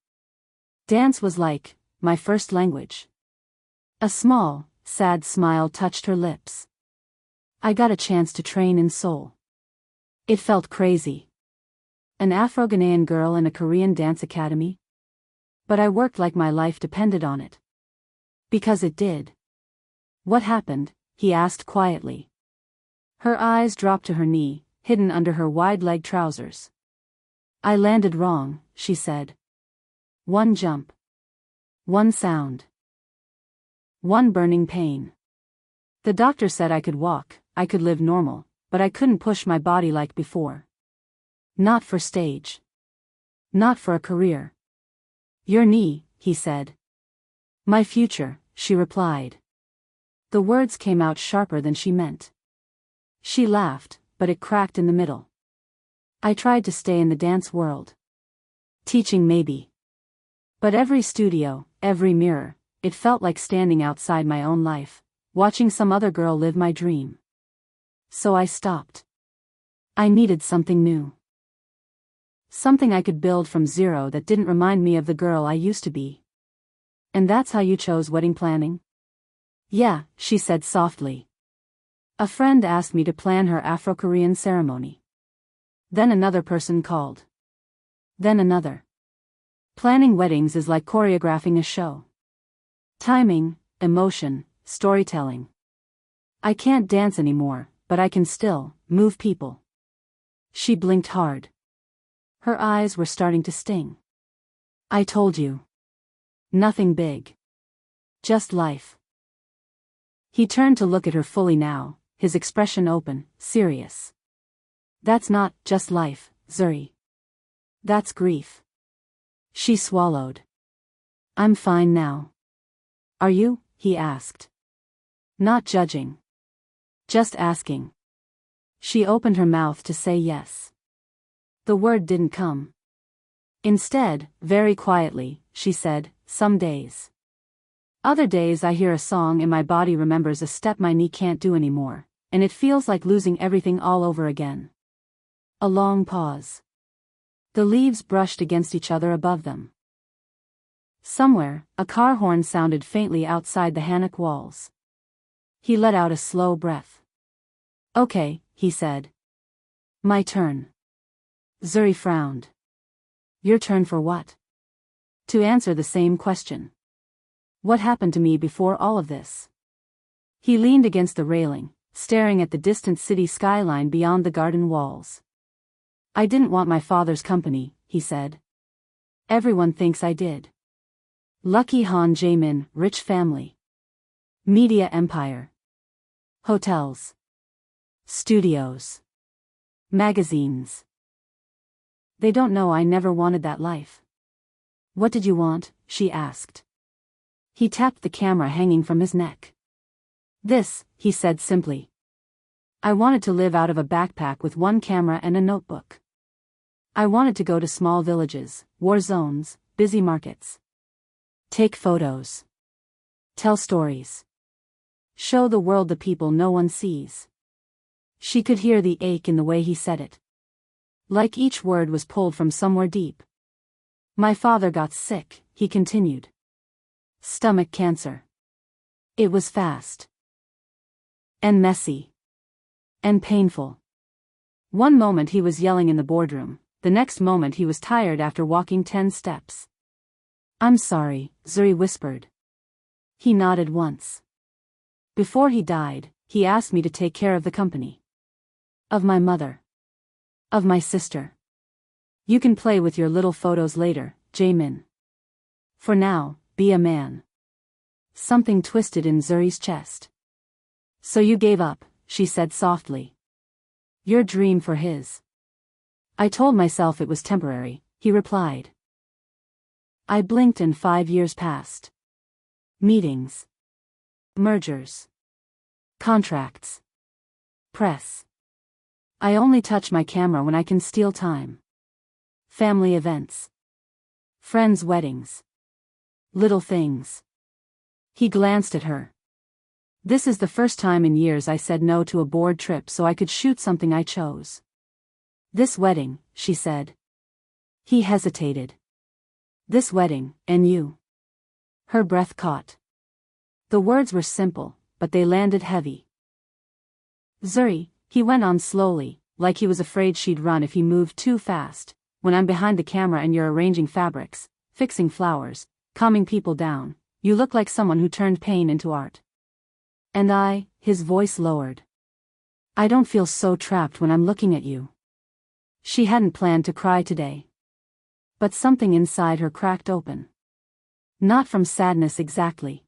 Dance was like my first language." A small, sad smile touched her lips. "I got a chance to train in Seoul. It felt crazy. An Afro-Ghanaian girl in a Korean dance academy? But I worked like my life depended on it. Because it did." "What happened?" he asked quietly. Her eyes dropped to her knee, hidden under her wide-legged trousers. "I landed wrong," she said. "One jump. One sound. One burning pain. The doctor said I could walk, I could live normal, but I couldn't push my body like before. Not for stage. Not for a career." "Your knee," he said. "My future," she replied. The words came out sharper than she meant. She laughed, but it cracked in the middle. "I tried to stay in the dance world. Teaching maybe. But every studio, every mirror, it felt like standing outside my own life, watching some other girl live my dream. So I stopped. I needed something new. Something I could build from zero that didn't remind me of the girl I used to be." "And that's how you chose wedding planning?" "Yeah," she said softly. "A friend asked me to plan her Afrokorean ceremony. Then another person called. Then another. Planning weddings is like choreographing a show. Timing, emotion, storytelling. I can't dance anymore, but I can still move people." She blinked hard. Her eyes were starting to sting. "I told you. Nothing big. Just life. He turned to look at her fully now, his expression open, serious. That's not just life, Zuri. That's grief. She swallowed. I'm fine now. Are you? He asked. Not judging. Just asking. She opened her mouth to say yes. The word didn't come. Instead, very quietly, she said, some days. Other days I hear a song and my body remembers a step my knee can't do anymore, and it feels like losing everything all over again. A long pause. The leaves brushed against each other above them. Somewhere, a car horn sounded faintly outside the Hanok walls. He let out a slow breath. Okay, he said. My turn. Zuri frowned. Your turn for what? To answer the same question. What happened to me before all of this? He leaned against the railing, staring at the distant city skyline beyond the garden walls. I didn't want my father's company, he said. Everyone thinks I did. Lucky Han Jae-min, rich family. Media empire. Hotels. Studios. Magazines. They don't know I never wanted that life. What did you want? She asked. He tapped the camera hanging from his neck. This, he said simply. I wanted to live out of a backpack with one camera and a notebook. I wanted to go to small villages, war zones, busy markets. Take photos. Tell stories. Show the world the people no one sees. She could hear the ache in the way he said it. Like each word was pulled from somewhere deep. My father got sick, he continued. Stomach cancer. It was fast. And messy. And painful. One moment he was yelling in the boardroom, the next moment he was tired after walking 10 steps. I'm sorry, Zuri whispered. He nodded once. Before he died, he asked me to take care of the company. Of my mother. Of my sister. You can play with your little photos later, Jae-min. For now, be a man. Something twisted in Zuri's chest. So you gave up, she said softly. Your dream for his. I told myself it was temporary, he replied. I blinked and 5 years passed. Meetings. Mergers. Contracts. Press. I only touch my camera when I can steal time. Family events. Friends' weddings. Little things. He glanced at her. This is the first time in years I said no to a board trip so I could shoot something I chose. This wedding, she said. He hesitated. This wedding, and you. Her breath caught. The words were simple, but they landed heavy. Zuri, he went on slowly, like he was afraid she'd run if he moved too fast. When I'm behind the camera and you're arranging fabrics, fixing flowers, calming people down, you look like someone who turned pain into art. And his voice lowered. I don't feel so trapped when I'm looking at you. She hadn't planned to cry today. But something inside her cracked open. Not from sadness exactly.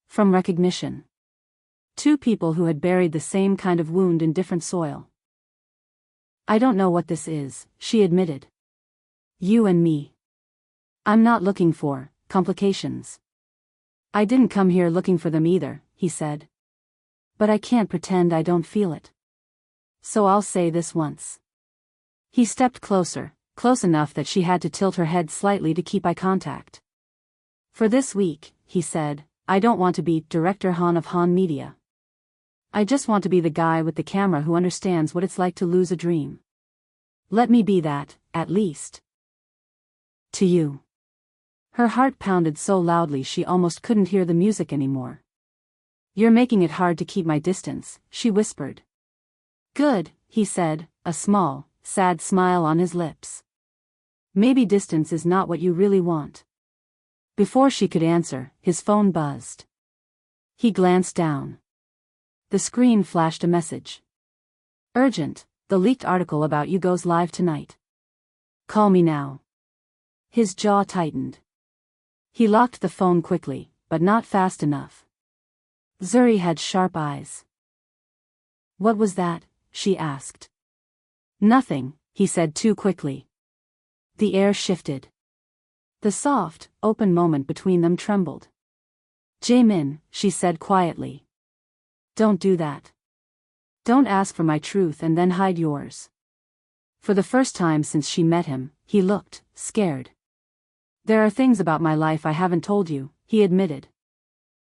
From recognition. Two people who had buried the same kind of wound in different soil. I don't know what this is, she admitted. You and me. I'm not looking for complications. I didn't come here looking for them either, he said. But I can't pretend I don't feel it. So I'll say this once. He stepped closer, close enough that she had to tilt her head slightly to keep eye contact. For this week, he said, I don't want to be Director Han of Han Media. I just want to be the guy with the camera who understands what it's like to lose a dream. Let me be that, at least. To you. Her heart pounded so loudly she almost couldn't hear the music anymore. You're making it hard to keep my distance, she whispered. Good, he said, a small, sad smile on his lips. Maybe distance is not what you really want. Before she could answer, his phone buzzed. He glanced down. The screen flashed a message. Urgent, the leaked article about you goes live tonight. Call me now. His jaw tightened. He locked the phone quickly, but not fast enough. Zuri had sharp eyes. "What was that?" she asked. "Nothing," he said too quickly. The air shifted. The soft, open moment between them trembled. "Jaemin," she said quietly. "Don't do that. Don't ask for my truth and then hide yours." For the first time since she met him, he looked scared. "There are things about my life I haven't told you," he admitted.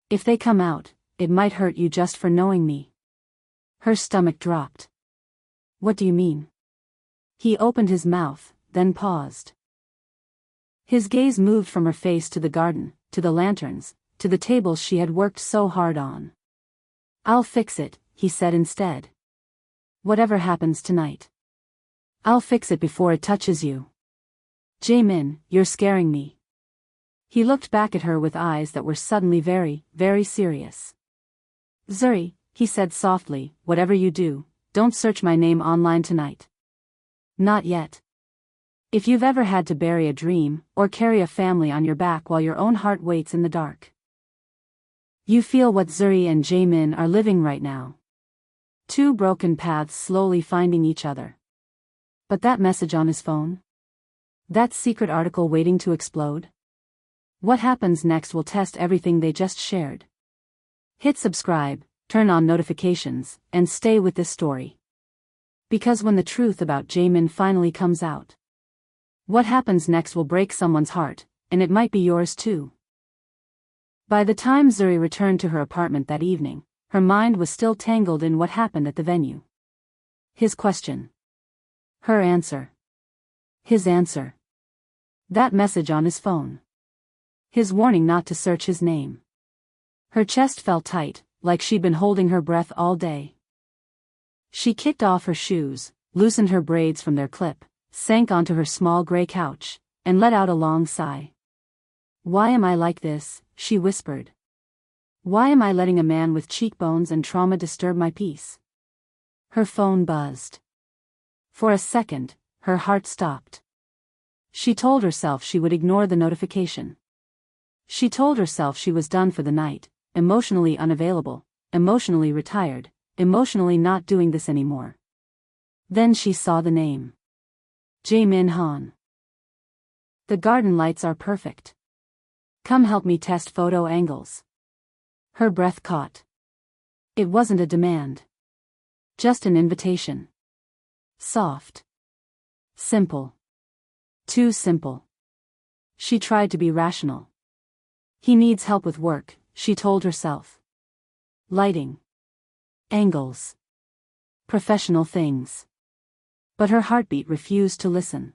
"If they come out, it might hurt you just for knowing me." Her stomach dropped. "What do you mean?" He opened his mouth, then paused. His gaze moved from her face to the garden, to the lanterns, to the tables she had worked so hard on. "I'll fix it," he said instead. "Whatever happens tonight. I'll fix it before it touches you." "Jaemin, you're scaring me." He looked back at her with eyes that were suddenly very, very serious. "Zuri," he said softly, "whatever you do, don't search my name online tonight. Not yet. If you've ever had to bury a dream, or carry a family on your back while your own heart waits in the dark. You feel what Zuri and Jaemin are living right now. Two broken paths slowly finding each other. But that message on his phone? That secret article waiting to explode? What happens next will test everything they just shared. Hit subscribe, turn on notifications, and stay with this story. Because when the truth about Jaemin finally comes out, what happens next will break someone's heart, and it might be yours too. By the time Zuri returned to her apartment that evening, her mind was still tangled in what happened at the venue. His question. Her answer. His answer. That message on his phone. His warning not to search his name. Her chest felt tight, like she'd been holding her breath all day. She kicked off her shoes, loosened her braids from their clip, sank onto her small gray couch, and let out a long sigh. "Why am I like this?" she whispered. "Why am I letting a man with cheekbones and trauma disturb my peace?" Her phone buzzed. For a second, her heart stopped. She told herself she would ignore the notification. She told herself she was done for the night, emotionally unavailable, emotionally retired, emotionally not doing this anymore. Then she saw the name. Jaemin Han. "The garden lights are perfect. Come help me test photo angles." Her breath caught. It wasn't a demand. Just an invitation. Soft. Simple. Too simple. She tried to be rational. He needs help with work, she told herself. Lighting. Angles. Professional things. But her heartbeat refused to listen.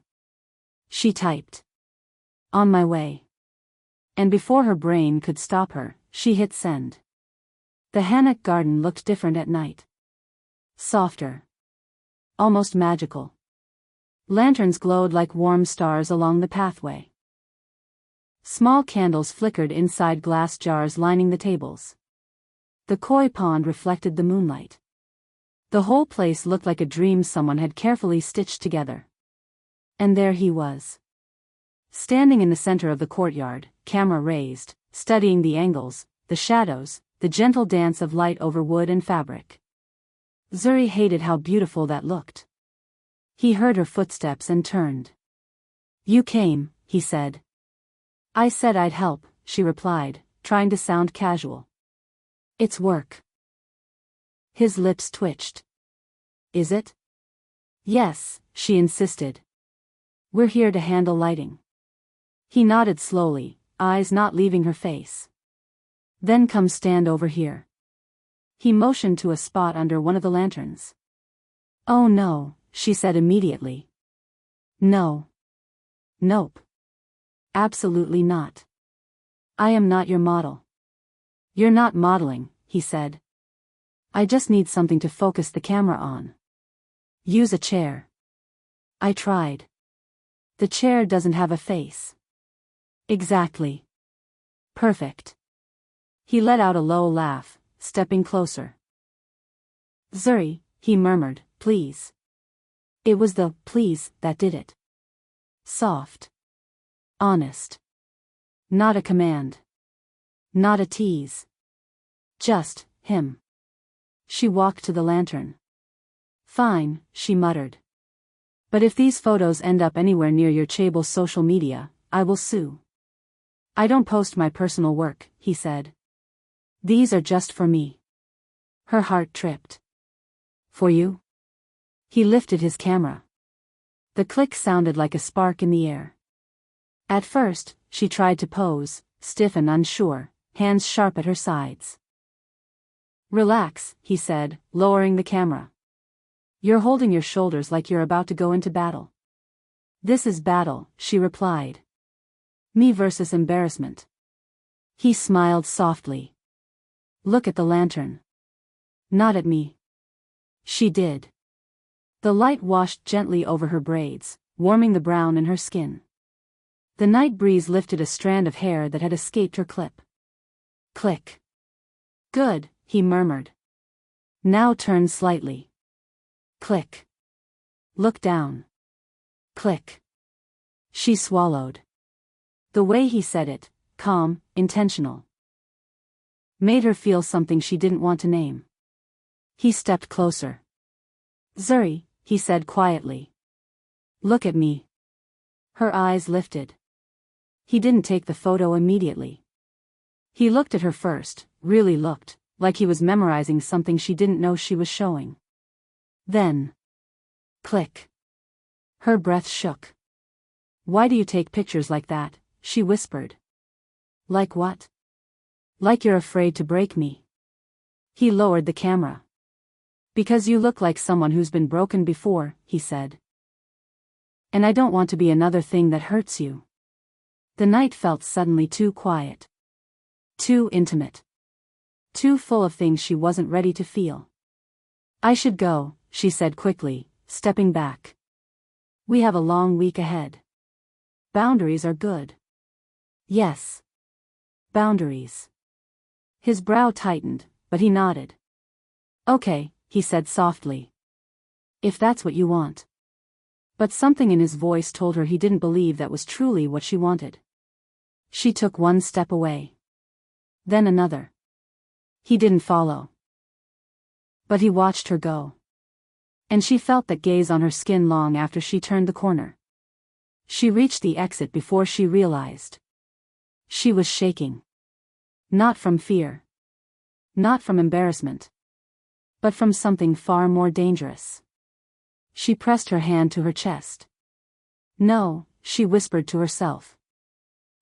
She typed. "On my way." And before her brain could stop her, she hit send. The Hannock garden looked different at night. Softer. Almost magical. Lanterns glowed like warm stars along the pathway. Small candles flickered inside glass jars lining the tables. The koi pond reflected the moonlight. The whole place looked like a dream someone had carefully stitched together. And there he was. Standing in the center of the courtyard, camera raised, studying the angles, the shadows, the gentle dance of light over wood and fabric. Zuri hated how beautiful that looked. He heard her footsteps and turned. "You came," he said. "I said I'd help," she replied, trying to sound casual. "It's work." His lips twitched. "Is it?" "Yes," she insisted. "We're here to handle lighting." He nodded slowly, eyes not leaving her face. "Then come stand over here." He motioned to a spot under one of the lanterns. "Oh no," she said immediately. "No. Nope. Absolutely not. I am not your model." "You're not modeling," he said. "I just need something to focus the camera on." "Use a chair." "I tried. The chair doesn't have a face." "Exactly. Perfect." He let out a low laugh, stepping closer. "Zuri," he murmured, "please." It was the "please" that did it. Soft. Honest. Not a command. Not a tease. Just him. She walked to the lantern. Fine, she muttered. But if these photos end up anywhere near your Chable's social media, I will sue. I don't post my personal work, he said. These are just for me. Her heart tripped. For you? He lifted his camera. The click sounded like a spark in the air. At first, she tried to pose, stiff and unsure, hands sharp at her sides. Relax, he said, lowering the camera. You're holding your shoulders like you're about to go into battle. This is battle, she replied. Me versus embarrassment. He smiled softly. Look at the lantern. Not at me. She did. The light washed gently over her braids, warming the brown in her skin. The night breeze lifted a strand of hair that had escaped her clip. Click. Good, he murmured. Now turn slightly. Click. Look down. Click. She swallowed. The way he said it, calm, intentional, made her feel something she didn't want to name. He stepped closer. Zuri, he said quietly. Look at me. Her eyes lifted. He didn't take the photo immediately. He looked at her first, really looked, like he was memorizing something she didn't know she was showing. Then. Click. Her breath shook. Why do you take pictures like that? She whispered. Like what? Like you're afraid to break me. He lowered the camera. Because you look like someone who's been broken before, he said. And I don't want to be another thing that hurts you. The night felt suddenly too quiet. Too intimate. Too full of things she wasn't ready to feel. I should go, she said quickly, stepping back. We have a long week ahead. Boundaries are good. Yes. Boundaries. His brow tightened, but he nodded. Okay, he said softly. If that's what you want. But something in his voice told her he didn't believe that was truly what she wanted. She took one step away. Then another. He didn't follow. But he watched her go. And she felt that gaze on her skin long after she turned the corner. She reached the exit before she realized. She was shaking. Not from fear. Not from embarrassment. But from something far more dangerous. She pressed her hand to her chest. No, she whispered to herself.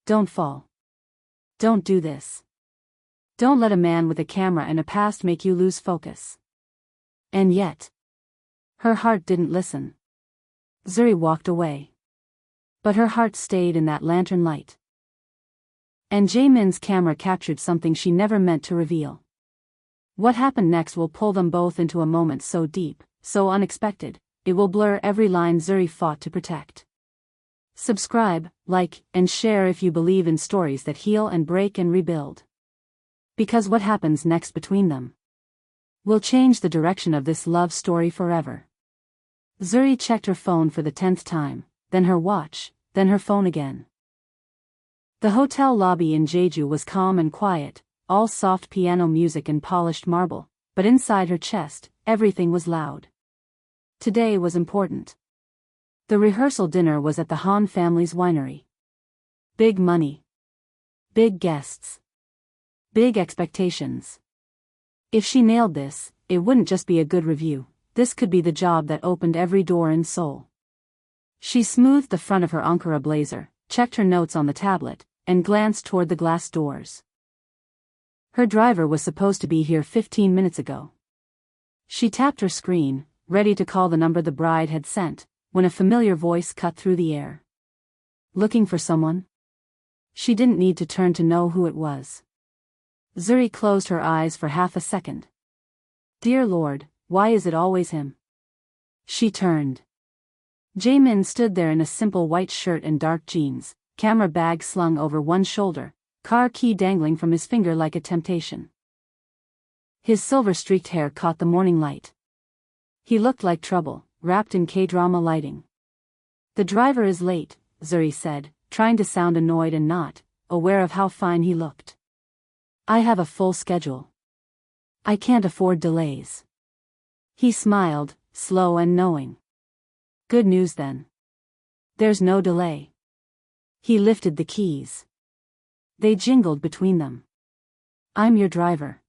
Don't fall. Don't do this. Don't let a man with a camera and a past make you lose focus. And yet. Her heart didn't listen. Zuri walked away. But her heart stayed in that lantern light. And Jaemin's camera captured something she never meant to reveal. What happened next will pull them both into a moment so deep, so unexpected, it will blur every line Zuri fought to protect. Subscribe, like, and share if you believe in stories that heal and break and rebuild. Because what happens next between them will change the direction of this love story forever. Zuri checked her phone for the 10th time, then her watch, then her phone again. The hotel lobby in Jeju was calm and quiet, all soft piano music and polished marble, but inside her chest, everything was loud. Today was important. The rehearsal dinner was at the Han family's winery. Big money. Big guests. Big expectations. If she nailed this, it wouldn't just be a good review, this could be the job that opened every door in Seoul. She smoothed the front of her Ankara blazer, checked her notes on the tablet, and glanced toward the glass doors. Her driver was supposed to be here 15 minutes ago. She tapped her screen, ready to call the number the bride had sent, when a familiar voice cut through the air. Looking for someone? She didn't need to turn to know who it was. Zuri closed her eyes for half a second. Dear Lord, why is it always him? She turned. Jaemin stood there in a simple white shirt and dark jeans, camera bag slung over one shoulder, car key dangling from his finger like a temptation. His silver-streaked hair caught the morning light. He looked like trouble, wrapped in K-drama lighting. The driver is late, Zuri said, trying to sound annoyed and not, aware of how fine he looked. I have a full schedule. I can't afford delays. He smiled, slow and knowing. Good news then. There's no delay. He lifted the keys. They jingled between them. I'm your driver.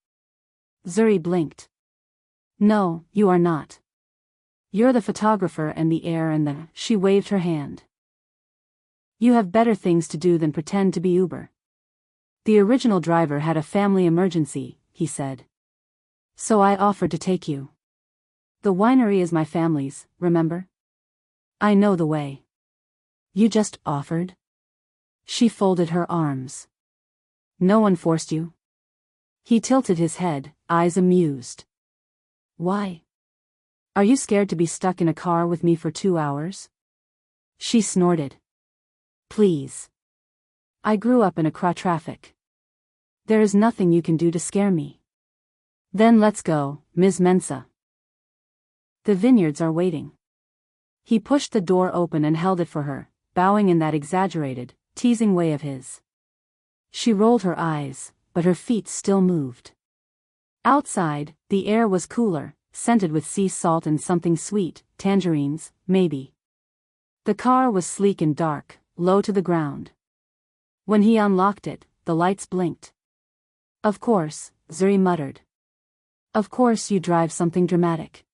Zuri blinked. No, you are not. You're the photographer and the heir and the... She waved her hand. You have better things to do than pretend to be Uber. The original driver had a family emergency, he said. So I offered to take you. The winery is my family's, remember? I know the way. You just offered? She folded her arms. No one forced you? He tilted his head, eyes amused. Why? Are you scared to be stuck in a car with me for 2 hours? She snorted. Please. I grew up in a traffic. There is nothing you can do to scare me. Then let's go, Ms. Mensah. The vineyards are waiting. He pushed the door open and held it for her, bowing in that exaggerated, teasing way of his. She rolled her eyes, but her feet still moved. Outside, the air was cooler, scented with sea salt and something sweet, tangerines, maybe. The car was sleek and dark, low to the ground. When he unlocked it, the lights blinked. Of course, Zuri muttered. Of course you drive something dramatic.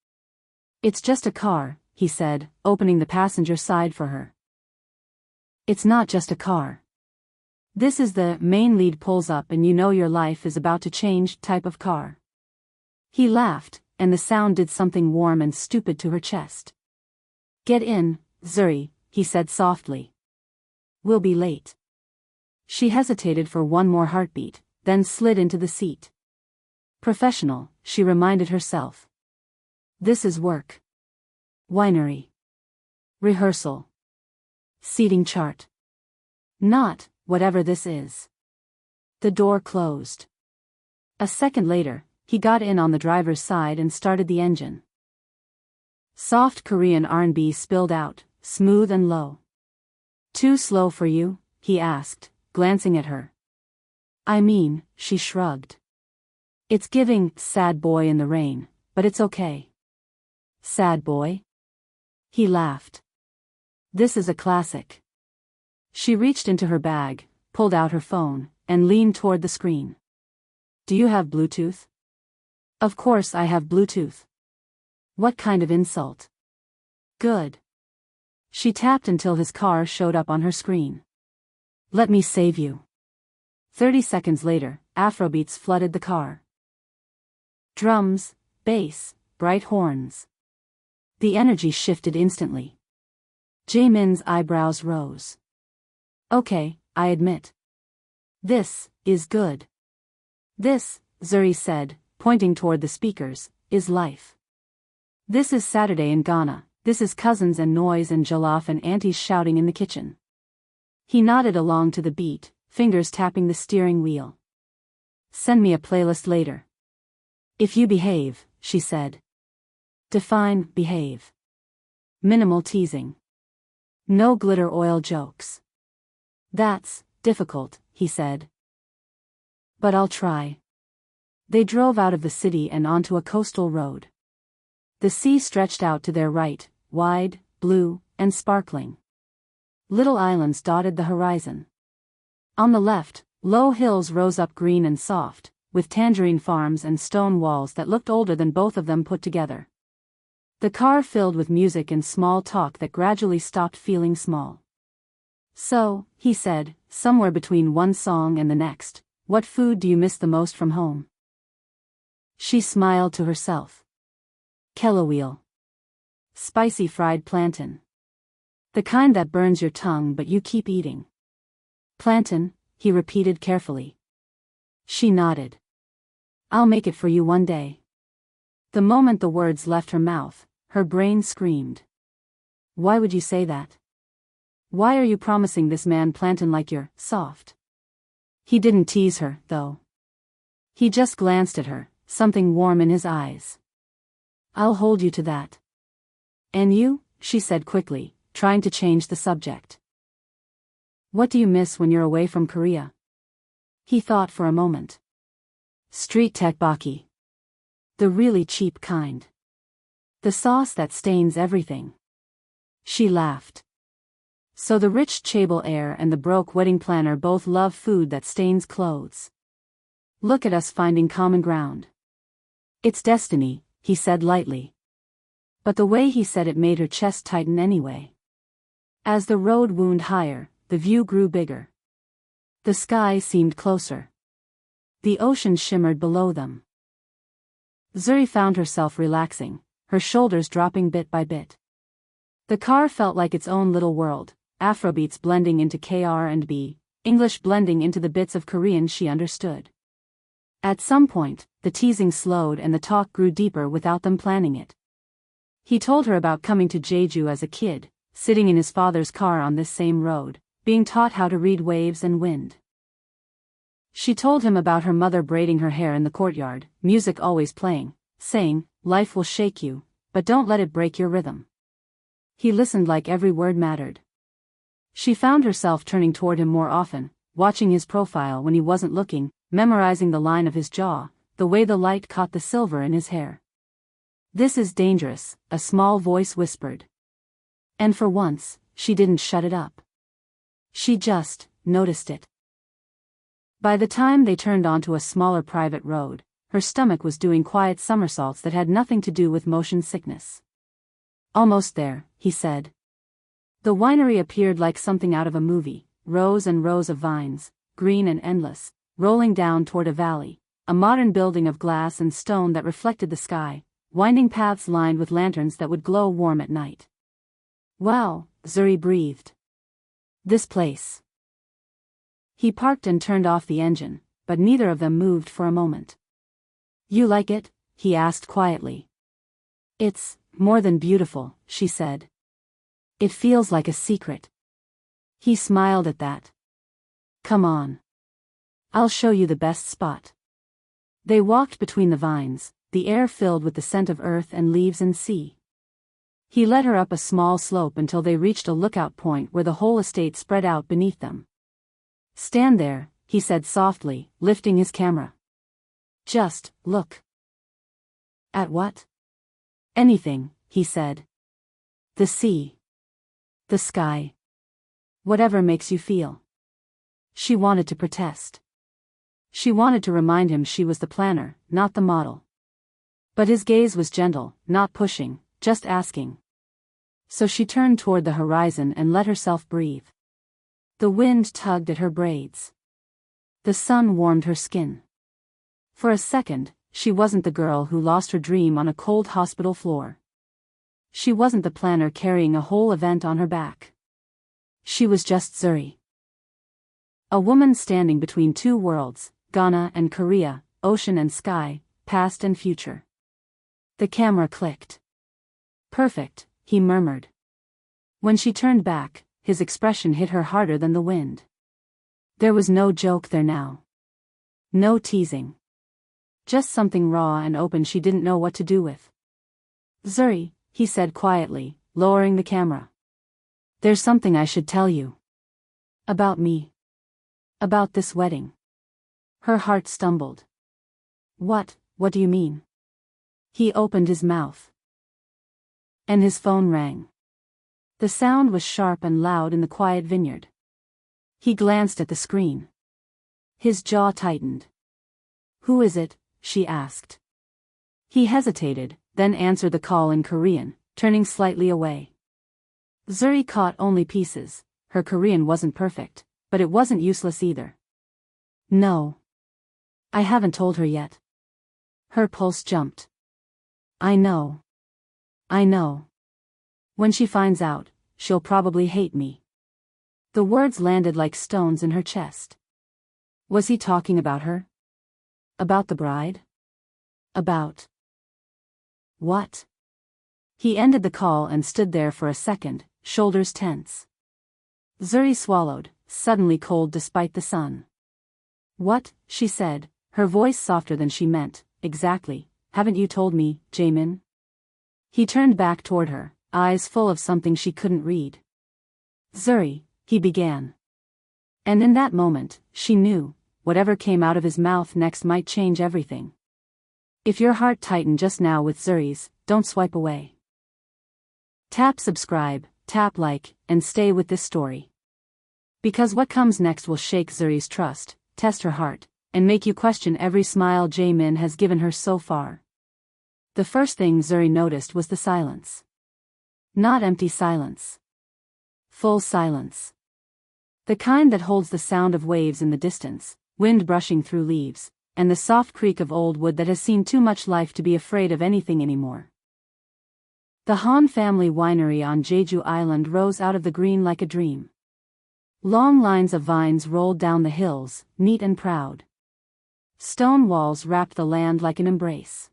It's just a car, he said, opening the passenger side for her. It's not just a car. This is the main lead pulls up and you know your life is about to change type of car. He laughed, and the sound did something warm and stupid to her chest. Get in, Zuri, he said softly. We'll be late. She hesitated for one more heartbeat, then slid into the seat. Professional, she reminded herself. This is work. Winery. Rehearsal. Seating chart. Not, whatever this is. The door closed. A second later, he got in on the driver's side and started the engine. Soft Korean R&B spilled out, smooth and low. Too slow for you? He asked, glancing at her. I mean, she shrugged. It's giving sad boy in the rain, but it's okay. Sad boy? He laughed. This is a classic. She reached into her bag, pulled out her phone, and leaned toward the screen. Do you have Bluetooth? Of course I have Bluetooth. What kind of insult? Good. She tapped until his car showed up on her screen. Let me save you. 30 seconds later, Afrobeats flooded the car. Drums, bass, bright horns. The energy shifted instantly. Jaemin's eyebrows rose. Okay, I admit. This is good. This, Zuri said, pointing toward the speakers, is life. This is Saturday in Ghana, this is cousins and noise and jollof and aunties shouting in the kitchen. He nodded along to the beat, fingers tapping the steering wheel. Send me a playlist later. If you behave, she said. Define behave. Minimal teasing. No glitter oil jokes. That's difficult, he said. But I'll try. They drove out of the city and onto a coastal road. The sea stretched out to their right, wide, blue, and sparkling. Little islands dotted the horizon. On the left, low hills rose up green and soft, with tangerine farms and stone walls that looked older than both of them put together. The car filled with music and small talk that gradually stopped feeling small. So, he said, somewhere between one song and the next, what food do you miss the most from home? She smiled to herself. Kelaweel. Spicy fried plantain. The kind that burns your tongue but you keep eating. Plantain, he repeated carefully. She nodded. I'll make it for you one day. The moment the words left her mouth, her brain screamed. Why would you say that? Why are you promising this man plantain like you're soft? He didn't tease her, though. He just glanced at her, something warm in his eyes. I'll hold you to that. And you? She said quickly, trying to change the subject. What do you miss when you're away from Korea? He thought for a moment. Street tteokbokki. The really cheap kind. The sauce that stains everything. She laughed. So the rich chaebol heir and the broke wedding planner both love food that stains clothes. Look at us finding common ground. It's destiny, he said lightly. But the way he said it made her chest tighten anyway. As the road wound higher, the view grew bigger. The sky seemed closer. The ocean shimmered below them. Zuri found herself relaxing, her shoulders dropping bit by bit. The car felt like its own little world, Afrobeats blending into R&B, English blending into the bits of Korean she understood. At some point, the teasing slowed and the talk grew deeper without them planning it. He told her about coming to Jeju as a kid, sitting in his father's car on this same road, being taught how to read waves and wind. She told him about her mother braiding her hair in the courtyard, music always playing, saying, "Life will shake you, but don't let it break your rhythm." He listened like every word mattered. She found herself turning toward him more often, watching his profile when he wasn't looking, memorizing the line of his jaw, the way the light caught the silver in his hair. "This is dangerous," a small voice whispered. And for once, she didn't shut it up. She just noticed it. By the time they turned onto a smaller private road, her stomach was doing quiet somersaults that had nothing to do with motion sickness. "Almost there," he said. The winery appeared like something out of a movie, rows and rows of vines, green and endless, rolling down toward a valley, a modern building of glass and stone that reflected the sky, winding paths lined with lanterns that would glow warm at night. "Wow," Zuri breathed. "This place." He parked and turned off the engine, but neither of them moved for a moment. "You like it?" he asked quietly. "It's more than beautiful," she said. "It feels like a secret." He smiled at that. "Come on. I'll show you the best spot." They walked between the vines, the air filled with the scent of earth and leaves and sea. He led her up a small slope until they reached a lookout point where the whole estate spread out beneath them. "Stand there," he said softly, lifting his camera. "Just look." "At what?" "Anything," he said. "The sea. The sky. Whatever makes you feel." She wanted to protest. She wanted to remind him she was the planner, not the model. But his gaze was gentle, not pushing, just asking. So she turned toward the horizon and let herself breathe. The wind tugged at her braids. The sun warmed her skin. For a second, she wasn't the girl who lost her dream on a cold hospital floor. She wasn't the planner carrying a whole event on her back. She was just Zuri. A woman standing between two worlds, Ghana and Korea, ocean and sky, past and future. The camera clicked. "Perfect," he murmured. When she turned back, his expression hit her harder than the wind. There was no joke there now. No teasing. Just something raw and open she didn't know what to do with. "Zuri," he said quietly, lowering the camera. "There's something I should tell you. About me. About this wedding." Her heart stumbled. What do you mean?" He opened his mouth. And his phone rang. The sound was sharp and loud in the quiet vineyard. He glanced at the screen. His jaw tightened. "Who is it?" she asked. He hesitated, then answered the call in Korean, turning slightly away. Zuri caught only pieces. Her Korean wasn't perfect, but it wasn't useless either. "No. I haven't told her yet." Her pulse jumped. I know. When she finds out, she'll probably hate me." The words landed like stones in her chest. Was he talking about her? About the bride? About what? He ended the call and stood there for a second, shoulders tense. Zuri swallowed, suddenly cold despite the sun. "What?" she said, her voice softer than she meant. "Exactly, haven't you told me, Jaemin?" He turned back toward her, eyes full of something she couldn't read. "Zuri," he began. And in that moment, she knew, whatever came out of his mouth next might change everything. If your heart tightened just now with Zuri's, don't swipe away. Tap subscribe, tap like, and stay with this story. Because what comes next will shake Zuri's trust, test her heart, and make you question every smile Jaemin has given her so far. The first thing Zuri noticed was the silence. Not empty silence. Full silence. The kind that holds the sound of waves in the distance, wind brushing through leaves, and the soft creak of old wood that has seen too much life to be afraid of anything anymore. The Han family winery on Jeju Island rose out of the green like a dream. Long lines of vines rolled down the hills, neat and proud. Stone walls wrapped the land like an embrace.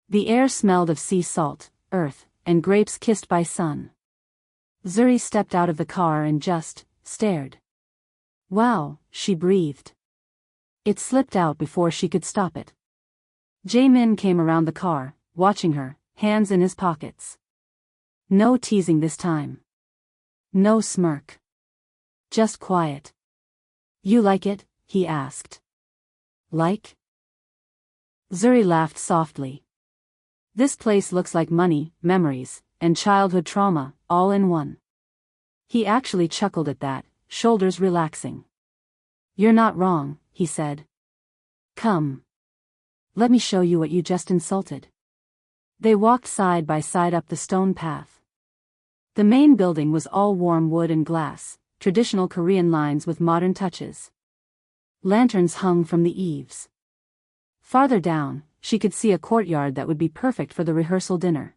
The air smelled of sea salt, earth, and grapes kissed by sun. Zuri stepped out of the car and just stared. Wow, she breathed. It slipped out before she could stop it. Jaemin came around the car, watching her, hands in his pockets. No teasing this time. No smirk. Just quiet. You like it? He asked. Like? Zuri laughed softly. This place looks like money, memories, and childhood trauma, all in one. He actually chuckled at that, shoulders relaxing. You're not wrong, he said. Come. Let me show you what you just insulted. They walked side by side up the stone path. The main building was all warm wood and glass, traditional Korean lines with modern touches. Lanterns hung from the eaves. Farther down, she could see a courtyard that would be perfect for the rehearsal dinner.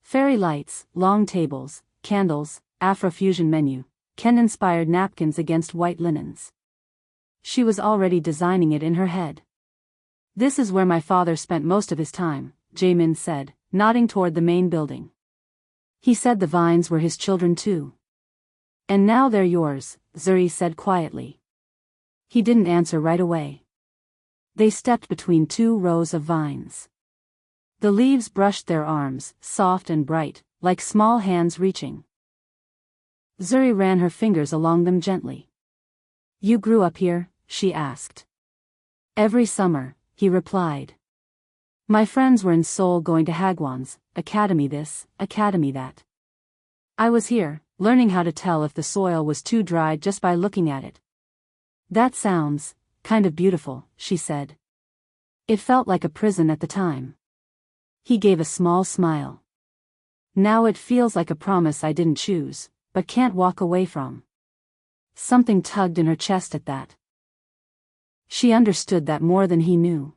Fairy lights, long tables, candles, Afrofusion menu, Ken-inspired napkins against white linens. She was already designing it in her head. This is where my father spent most of his time, Jaemin said, nodding toward the main building. He said the vines were his children too. And now they're yours, Zuri said quietly. He didn't answer right away. They stepped between two rows of vines. The leaves brushed their arms, soft and bright, like small hands reaching. Zuri ran her fingers along them gently. You grew up here? She asked. Every summer, he replied. My friends were in Seoul going to Hagwon's, academy this, academy that. I was here, learning how to tell if the soil was too dry just by looking at it. That sounds kind of beautiful, she said. It felt like a prison at the time. He gave a small smile. Now it feels like a promise I didn't choose, but can't walk away from. Something tugged in her chest at that. She understood that more than he knew.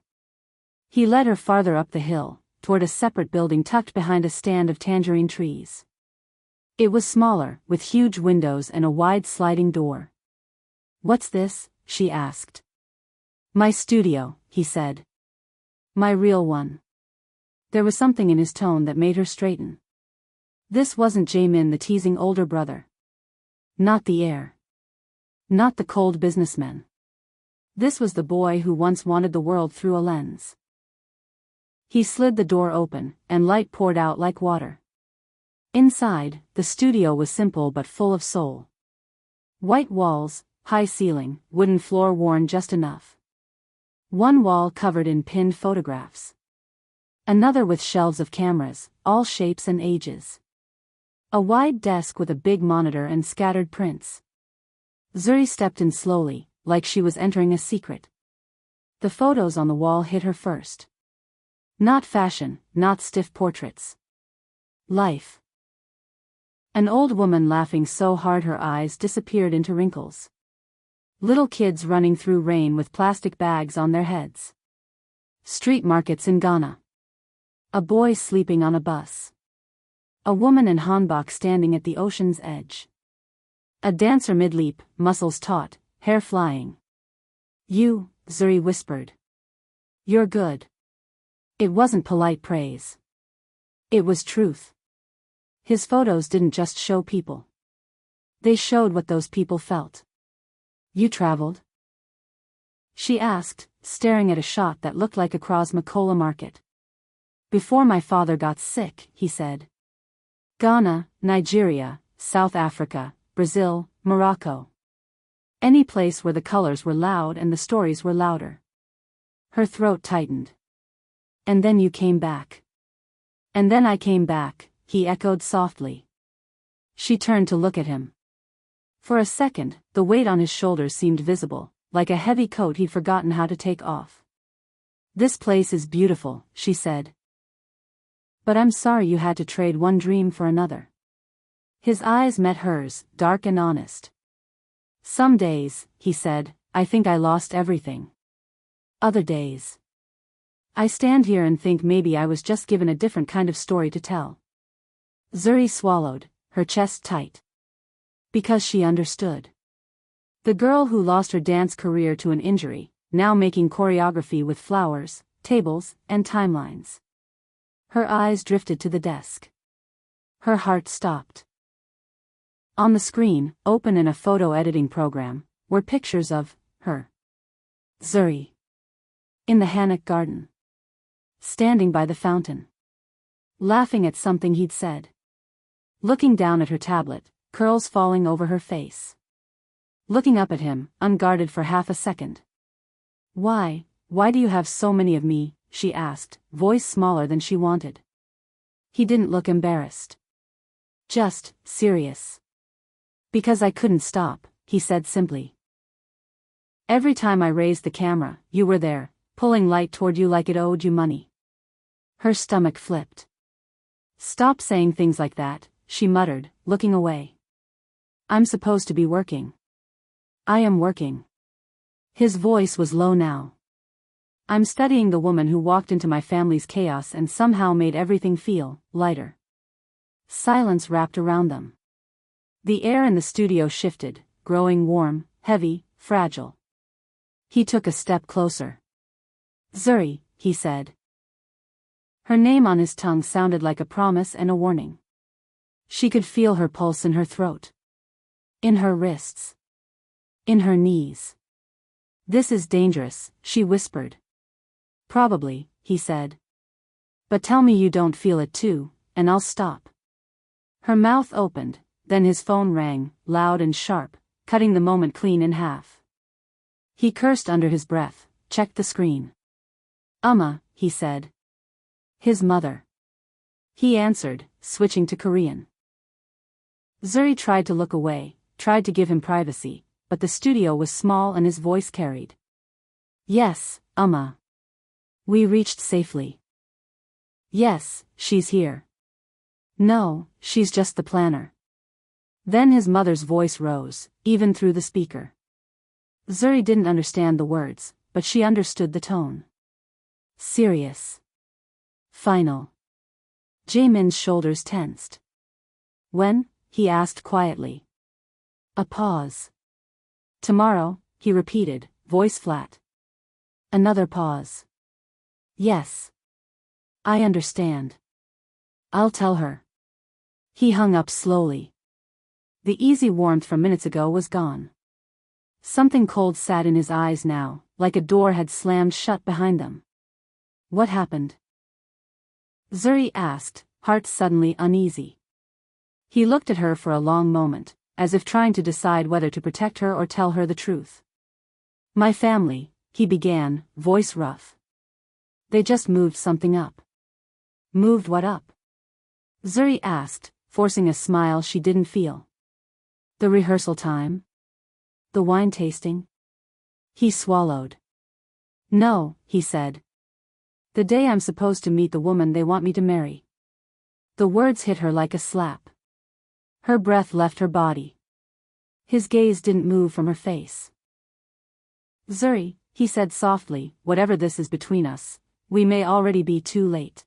He led her farther up the hill, toward a separate building tucked behind a stand of tangerine trees. It was smaller, with huge windows and a wide sliding door. What's this? She asked. My studio, he said. My real one. There was something in his tone that made her straighten. This wasn't Jaemin, the teasing older brother. Not the heir. Not the cold businessman. This was the boy who once wanted the world through a lens. He slid the door open, and light poured out like water. Inside, the studio was simple but full of soul. White walls, high ceiling, wooden floor worn just enough. One wall covered in pinned photographs. Another with shelves of cameras, all shapes and ages. A wide desk with a big monitor and scattered prints. Zuri stepped in slowly, like she was entering a secret. The photos on the wall hit her first. Not fashion, not stiff portraits. Life. An old woman laughing so hard her eyes disappeared into wrinkles. Little kids running through rain with plastic bags on their heads. Street markets in Ghana. A boy sleeping on a bus. A woman in hanbok standing at the ocean's edge. A dancer mid-leap, muscles taut, hair flying. You, Zuri whispered. You're good. It wasn't polite praise. It was truth. His photos didn't just show people. They showed what those people felt. You traveled? She asked, staring at a shot that looked like a Makola market. Before my father got sick, he said. Ghana, Nigeria, South Africa, Brazil, Morocco. Any place where the colors were loud and the stories were louder. Her throat tightened. And then you came back. And then I came back, he echoed softly. She turned to look at him. For a second, the weight on his shoulders seemed visible, like a heavy coat he'd forgotten how to take off. This place is beautiful, she said. But I'm sorry you had to trade one dream for another. His eyes met hers, dark and honest. Some days, he said, I think I lost everything. Other days, I stand here and think maybe I was just given a different kind of story to tell. Zuri swallowed, her chest tight. Because she understood. The girl who lost her dance career to an injury, now making choreography with flowers, tables, and timelines. Her eyes drifted to the desk. Her heart stopped. On the screen, open in a photo editing program, were pictures of her. Zuri. In the Hannock garden. Standing by the fountain. Laughing at something he'd said. Looking down at her tablet, curls falling over her face. Looking up at him, unguarded for half a second. Why do you have so many of me? She asked, voice smaller than she wanted. He didn't look embarrassed. Just serious. Because I couldn't stop, he said simply. Every time I raised the camera, you were there, pulling light toward you like it owed you money. Her stomach flipped. Stop saying things like that, she muttered, looking away. I'm supposed to be working. I am working. His voice was low now. I'm studying the woman who walked into my family's chaos and somehow made everything feel lighter. Silence wrapped around them. The air in the studio shifted, growing warm, heavy, fragile. He took a step closer. Zuri, he said. Her name on his tongue sounded like a promise and a warning. She could feel her pulse in her throat. In her wrists. In her knees. This is dangerous, she whispered. Probably, he said. But tell me you don't feel it too, and I'll stop. Her mouth opened, then his phone rang, loud and sharp, cutting the moment clean in half. He cursed under his breath, checked the screen. He said. His mother. He answered, switching to Korean. Zuri tried to look away, tried to give him privacy, but the studio was small and his voice carried. Yes, We reached safely. Yes, she's here. No, she's just the planner. Then his mother's voice rose, even through the speaker. Zuri didn't understand the words, but she understood the tone. Serious. Final. Jaemin's shoulders tensed. When? He asked quietly. A pause. Tomorrow, he repeated, voice flat. Another pause. Yes. I understand. I'll tell her. He hung up slowly. The easy warmth from minutes ago was gone. Something cold sat in his eyes now, like a door had slammed shut behind them. What happened? Zuri asked, heart suddenly uneasy. He looked at her for a long moment, as if trying to decide whether to protect her or tell her the truth. My family, he began, voice rough. They just moved something up. Moved what up? Zuri asked, forcing a smile she didn't feel. The rehearsal time? The wine tasting? He swallowed. No, he said. The day I'm supposed to meet the woman they want me to marry. The words hit her like a slap. Her breath left her body. His gaze didn't move from her face. Zuri, he said softly, whatever this is between us, we may already be too late.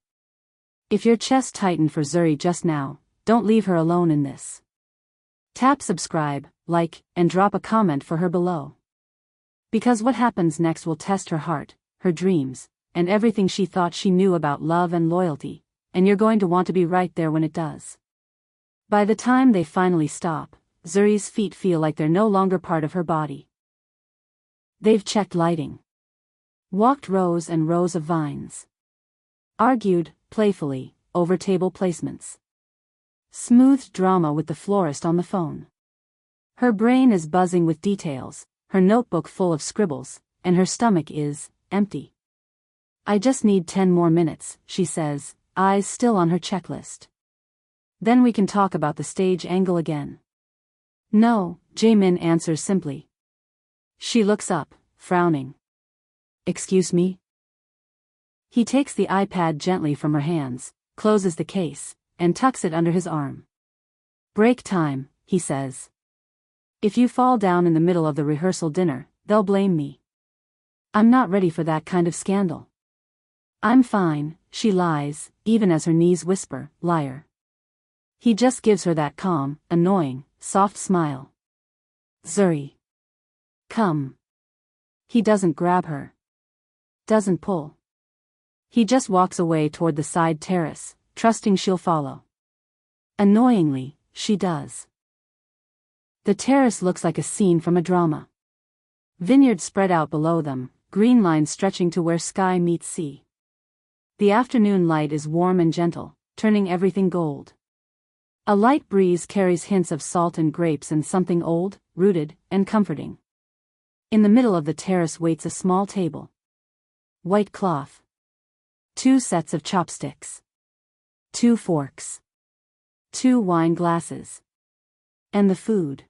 If your chest tightened for Zuri just now, don't leave her alone in this. Tap subscribe, like, and drop a comment for her below. Because what happens next will test her heart, her dreams, and everything she thought she knew about love and loyalty, and you're going to want to be right there when it does. By the time they finally stop, Zuri's feet feel like they're no longer part of her body. They've checked lighting. Walked rows and rows of vines. Argued, playfully, over table placements. Smoothed drama with the florist on the phone. Her brain is buzzing with details, her notebook full of scribbles, and her stomach is empty. I just need 10 more minutes, she says, eyes still on her checklist. Then we can talk about the stage angle again. No, Jae-min answers simply. She looks up, frowning. Excuse me? He takes the iPad gently from her hands, closes the case, and tucks it under his arm. Break time, he says. If you fall down in the middle of the rehearsal dinner, they'll blame me. I'm not ready for that kind of scandal. I'm fine, she lies, even as her knees whisper, liar. He just gives her that calm, annoying, soft smile. Zuri. Come. He doesn't grab her. Doesn't pull. He just walks away toward the side terrace, trusting she'll follow. Annoyingly, she does. The terrace looks like a scene from a drama. Vineyards spread out below them, green lines stretching to where sky meets sea. The afternoon light is warm and gentle, turning everything gold. A light breeze carries hints of salt and grapes and something old, rooted, and comforting. In the middle of the terrace waits a small table. White cloth. 2 sets of chopsticks. 2 forks. 2 wine glasses. And the food.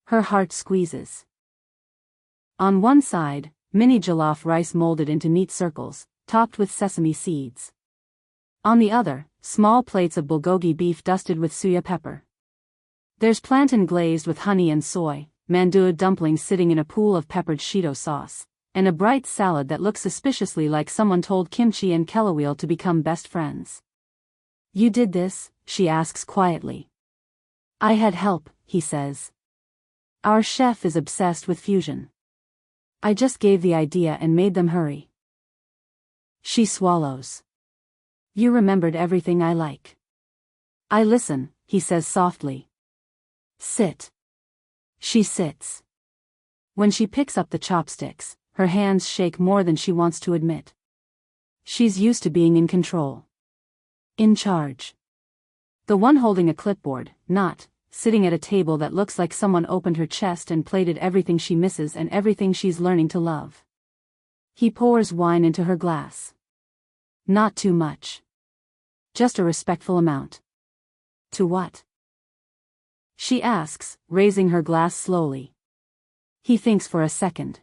Her heart squeezes. On one side, mini jollof rice molded into neat circles, topped with sesame seeds. On the other, small plates of bulgogi beef dusted with suya pepper. There's plantain glazed with honey and soy, mandu dumplings sitting in a pool of peppered Shido sauce, and a bright salad that looks suspiciously like someone told kimchi and kelaweel to become best friends. You did this? She asks quietly. I had help, he says. Our chef is obsessed with fusion. I just gave the idea and made them hurry. She swallows. You remembered everything I like. I listen, he says softly. Sit. She sits. When she picks up the chopsticks, her hands shake more than she wants to admit. She's used to being in control. In charge. The one holding a clipboard, not sitting at a table that looks like someone opened her chest and plated everything she misses and everything she's learning to love. He pours wine into her glass. Not too much. Just a respectful amount. To what? She asks, raising her glass slowly. He thinks for a second.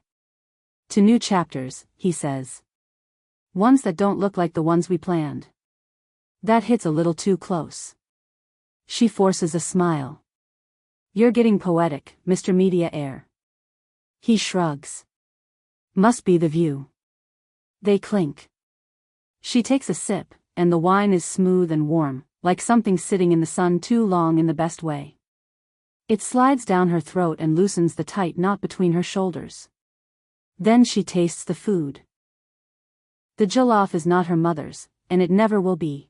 To new chapters, he says. Ones that don't look like the ones we planned. That hits a little too close. She forces a smile. You're getting poetic, Mr. Media Air. He shrugs. Must be the view. They clink. She takes a sip, and the wine is smooth and warm, like something sitting in the sun too long in the best way. It slides down her throat and loosens the tight knot between her shoulders. Then she tastes the food. The jollof is not her mother's, and it never will be.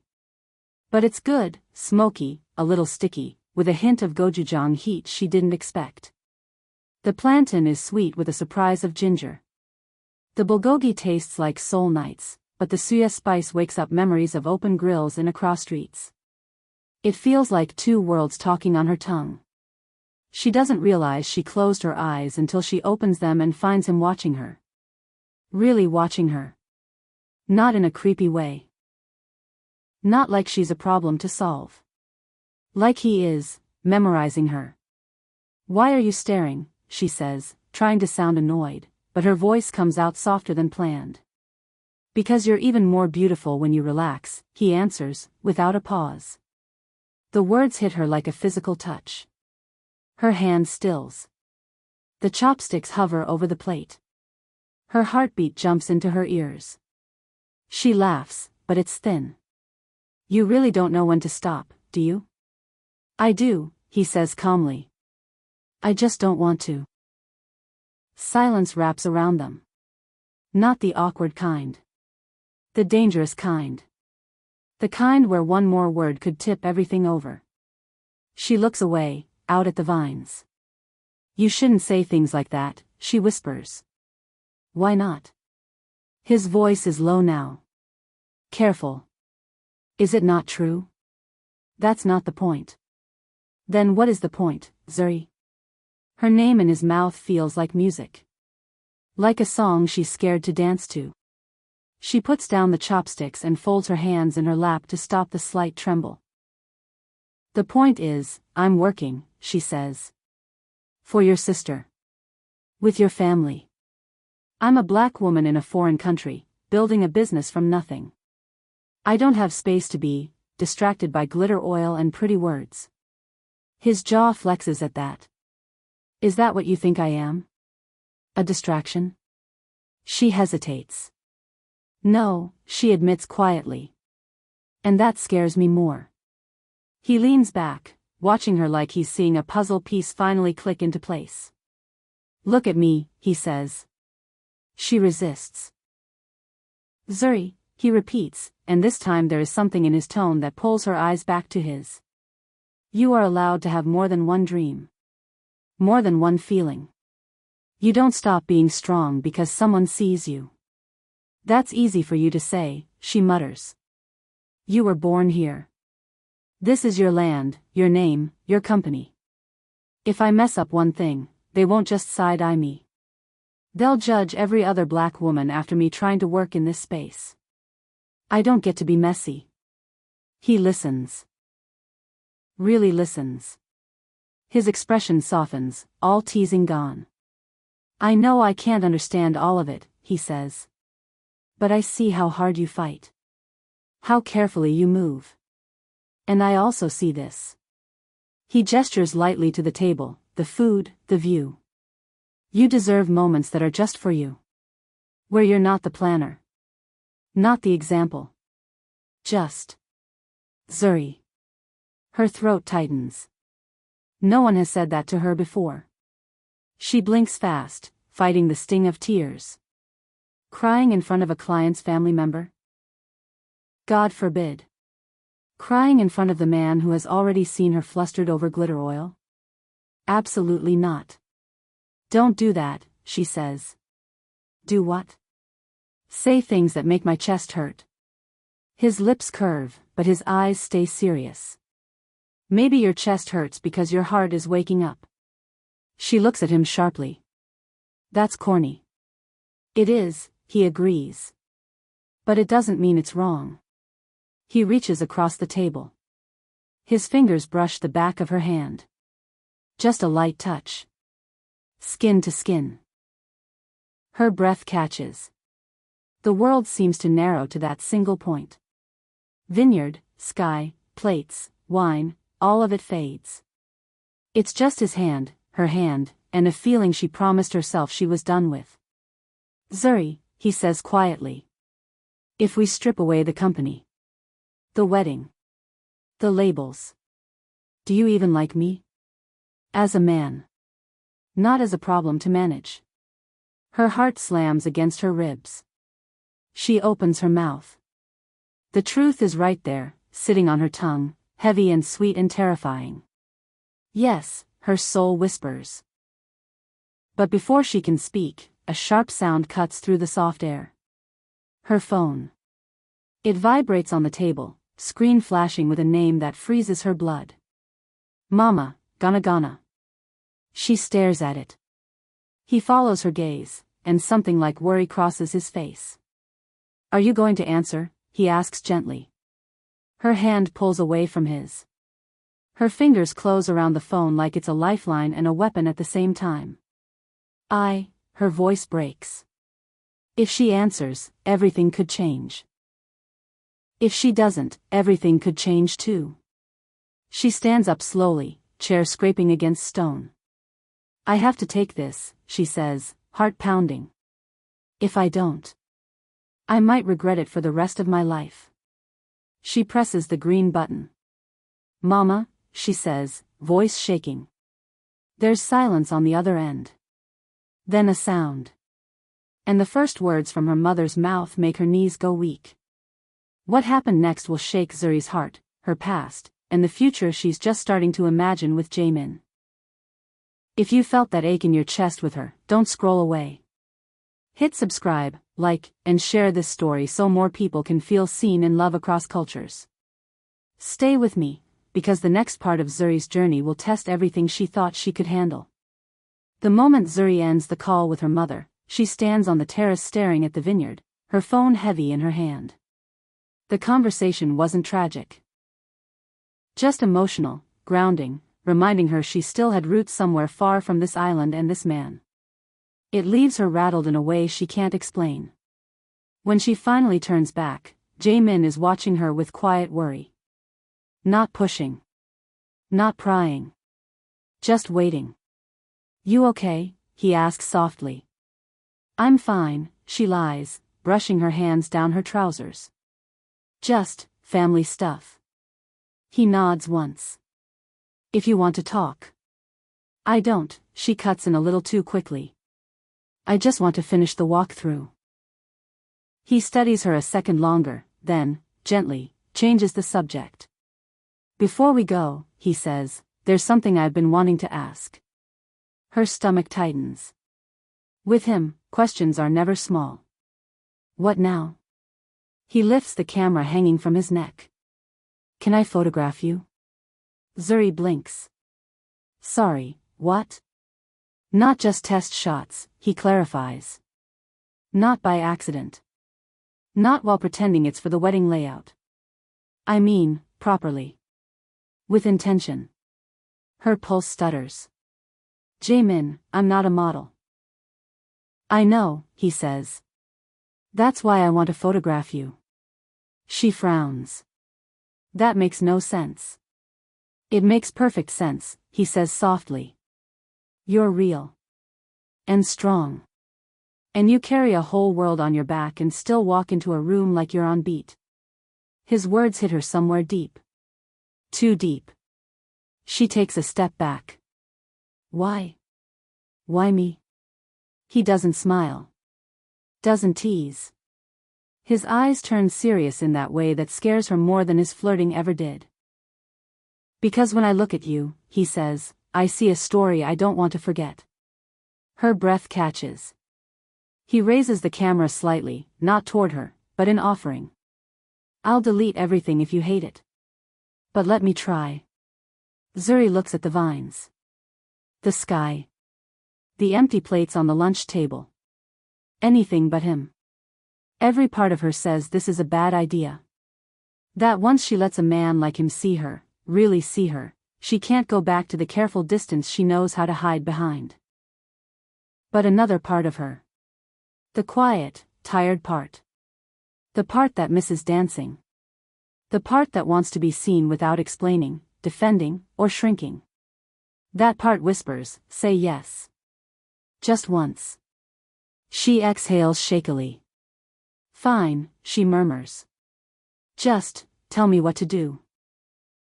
But it's good, smoky, a little sticky, with a hint of gochujang heat she didn't expect. The plantain is sweet with a surprise of ginger. The bulgogi tastes like Seoul nights, but the suya spice wakes up memories of open grills in Accra streets. It feels like 2 worlds talking on her tongue. She doesn't realize she closed her eyes until she opens them and finds him watching her. Really watching her. Not in a creepy way. Not like she's a problem to solve. Like he is, memorizing her. Why are you staring? She says, trying to sound annoyed, but her voice comes out softer than planned. Because you're even more beautiful when you relax, he answers, without a pause. The words hit her like a physical touch. Her hand stills. The chopsticks hover over the plate. Her heartbeat jumps into her ears. She laughs, but it's thin. You really don't know when to stop, do you? I do, he says calmly. I just don't want to. Silence wraps around them. Not the awkward kind. The dangerous kind. The kind where one more word could tip everything over. She looks away, out at the vines. You shouldn't say things like that, she whispers. Why not? His voice is low now. Careful. Is it not true? That's not the point. Then what is the point, Zuri? Her name in his mouth feels like music. Like a song she's scared to dance to. She puts down the chopsticks and folds her hands in her lap to stop the slight tremble. The point is, I'm working, she says. For your sister. With your family. I'm a black woman in a foreign country, building a business from nothing. I don't have space to be distracted by glitter oil and pretty words. His jaw flexes at that. Is that what you think I am? A distraction? She hesitates. No, she admits quietly. And that scares me more. He leans back, watching her like he's seeing a puzzle piece finally click into place. Look at me, he says. She resists. Zuri, he repeats, and this time there is something in his tone that pulls her eyes back to his. You are allowed to have more than one dream. More than one feeling. You don't stop being strong because someone sees you. That's easy for you to say, she mutters. You were born here. This is your land, your name, your company. If I mess up one thing, they won't just side-eye me. They'll judge every other black woman after me trying to work in this space. I don't get to be messy. He listens. Really listens. His expression softens, all teasing gone. I know I can't understand all of it, he says. But I see how hard you fight. How carefully you move. And I also see this. He gestures lightly to the table, the food, the view. You deserve moments that are just for you. Where you're not the planner. Not the example. Just. Zuri. Her throat tightens. No one has said that to her before. She blinks fast, fighting the sting of tears. Crying in front of a client's family member? God forbid. Crying in front of the man who has already seen her flustered over glitter oil? Absolutely not. Don't do that, she says. Do what? Say things that make my chest hurt. His lips curve, but his eyes stay serious. Maybe your chest hurts because your heart is waking up. She looks at him sharply. That's corny. It is, he agrees. But it doesn't mean it's wrong. He reaches across the table. His fingers brush the back of her hand. Just a light touch. Skin to skin. Her breath catches. The world seems to narrow to that single point. Vineyard, sky, plates, wine, all of it fades. It's just his hand, her hand, and a feeling she promised herself she was done with. Zuri, he says quietly. If we strip away the company. The wedding. The labels. Do you even like me? As a man. Not as a problem to manage. Her heart slams against her ribs. She opens her mouth. The truth is right there, sitting on her tongue, heavy and sweet and terrifying. Yes, her soul whispers. But before she can speak, a sharp sound cuts through the soft air. Her phone. It vibrates on the table, screen flashing with a name that freezes her blood. Mama, Gana. She stares at it. He follows her gaze, and something like worry crosses his face. Are you going to answer? He asks gently. Her hand pulls away from his. Her fingers close around the phone like it's a lifeline and a weapon at the same time. Her voice breaks. If she answers, everything could change. If she doesn't, everything could change too. She stands up slowly, chair scraping against stone. I have to take this, she says, heart pounding. If I don't, I might regret it for the rest of my life. She presses the green button. Mama, she says, voice shaking. There's silence on the other end. Then a sound. And the first words from her mother's mouth make her knees go weak. What happened next will shake Zuri's heart, her past, and the future she's just starting to imagine with Jaemin. If you felt that ache in your chest with her, don't scroll away. Hit subscribe, like, and share this story so more people can feel seen and love across cultures. Stay with me, because the next part of Zuri's journey will test everything she thought she could handle. The moment Zuri ends the call with her mother, she stands on the terrace staring at the vineyard, her phone heavy in her hand. The conversation wasn't tragic. Just emotional, grounding, reminding her she still had roots somewhere far from this island and this man. It leaves her rattled in a way she can't explain. When she finally turns back, Jae-min is watching her with quiet worry. Not pushing. Not prying. Just waiting. You okay? He asks softly. I'm fine, she lies, brushing her hands down her trousers. Just, family stuff. He nods once. If you want to talk. I don't, she cuts in a little too quickly. I just want to finish the walkthrough. He studies her a second longer, then, gently, changes the subject. Before we go, he says, there's something I've been wanting to ask. Her stomach tightens. With him, questions are never small. What now? He lifts the camera hanging from his neck. Can I photograph you? Zuri blinks. Sorry, what? Not just test shots, he clarifies. Not by accident. Not while pretending it's for the wedding layout. I mean, properly. With intention. Her pulse stutters. Jae-min, I'm not a model. I know, he says. That's why I want to photograph you. She frowns. That makes no sense. It makes perfect sense, he says softly. You're real. And strong. And you carry a whole world on your back and still walk into a room like you're on beat. His words hit her somewhere deep. Too deep. She takes a step back. Why? Why me? He doesn't smile. Doesn't tease. His eyes turn serious in that way that scares her more than his flirting ever did. Because when I look at you, he says, I see a story I don't want to forget. Her breath catches. He raises the camera slightly, not toward her, but in offering. I'll delete everything if you hate it. But let me try. Zuri looks at the vines. The sky. The empty plates on the lunch table. Anything but him. Every part of her says this is a bad idea. That once she lets a man like him see her, really see her, she can't go back to the careful distance she knows how to hide behind. But another part of her. The quiet, tired part. The part that misses dancing. The part that wants to be seen without explaining, defending, or shrinking. That part whispers, say yes. Just once. She exhales shakily. Fine, she murmurs. Just, tell me what to do.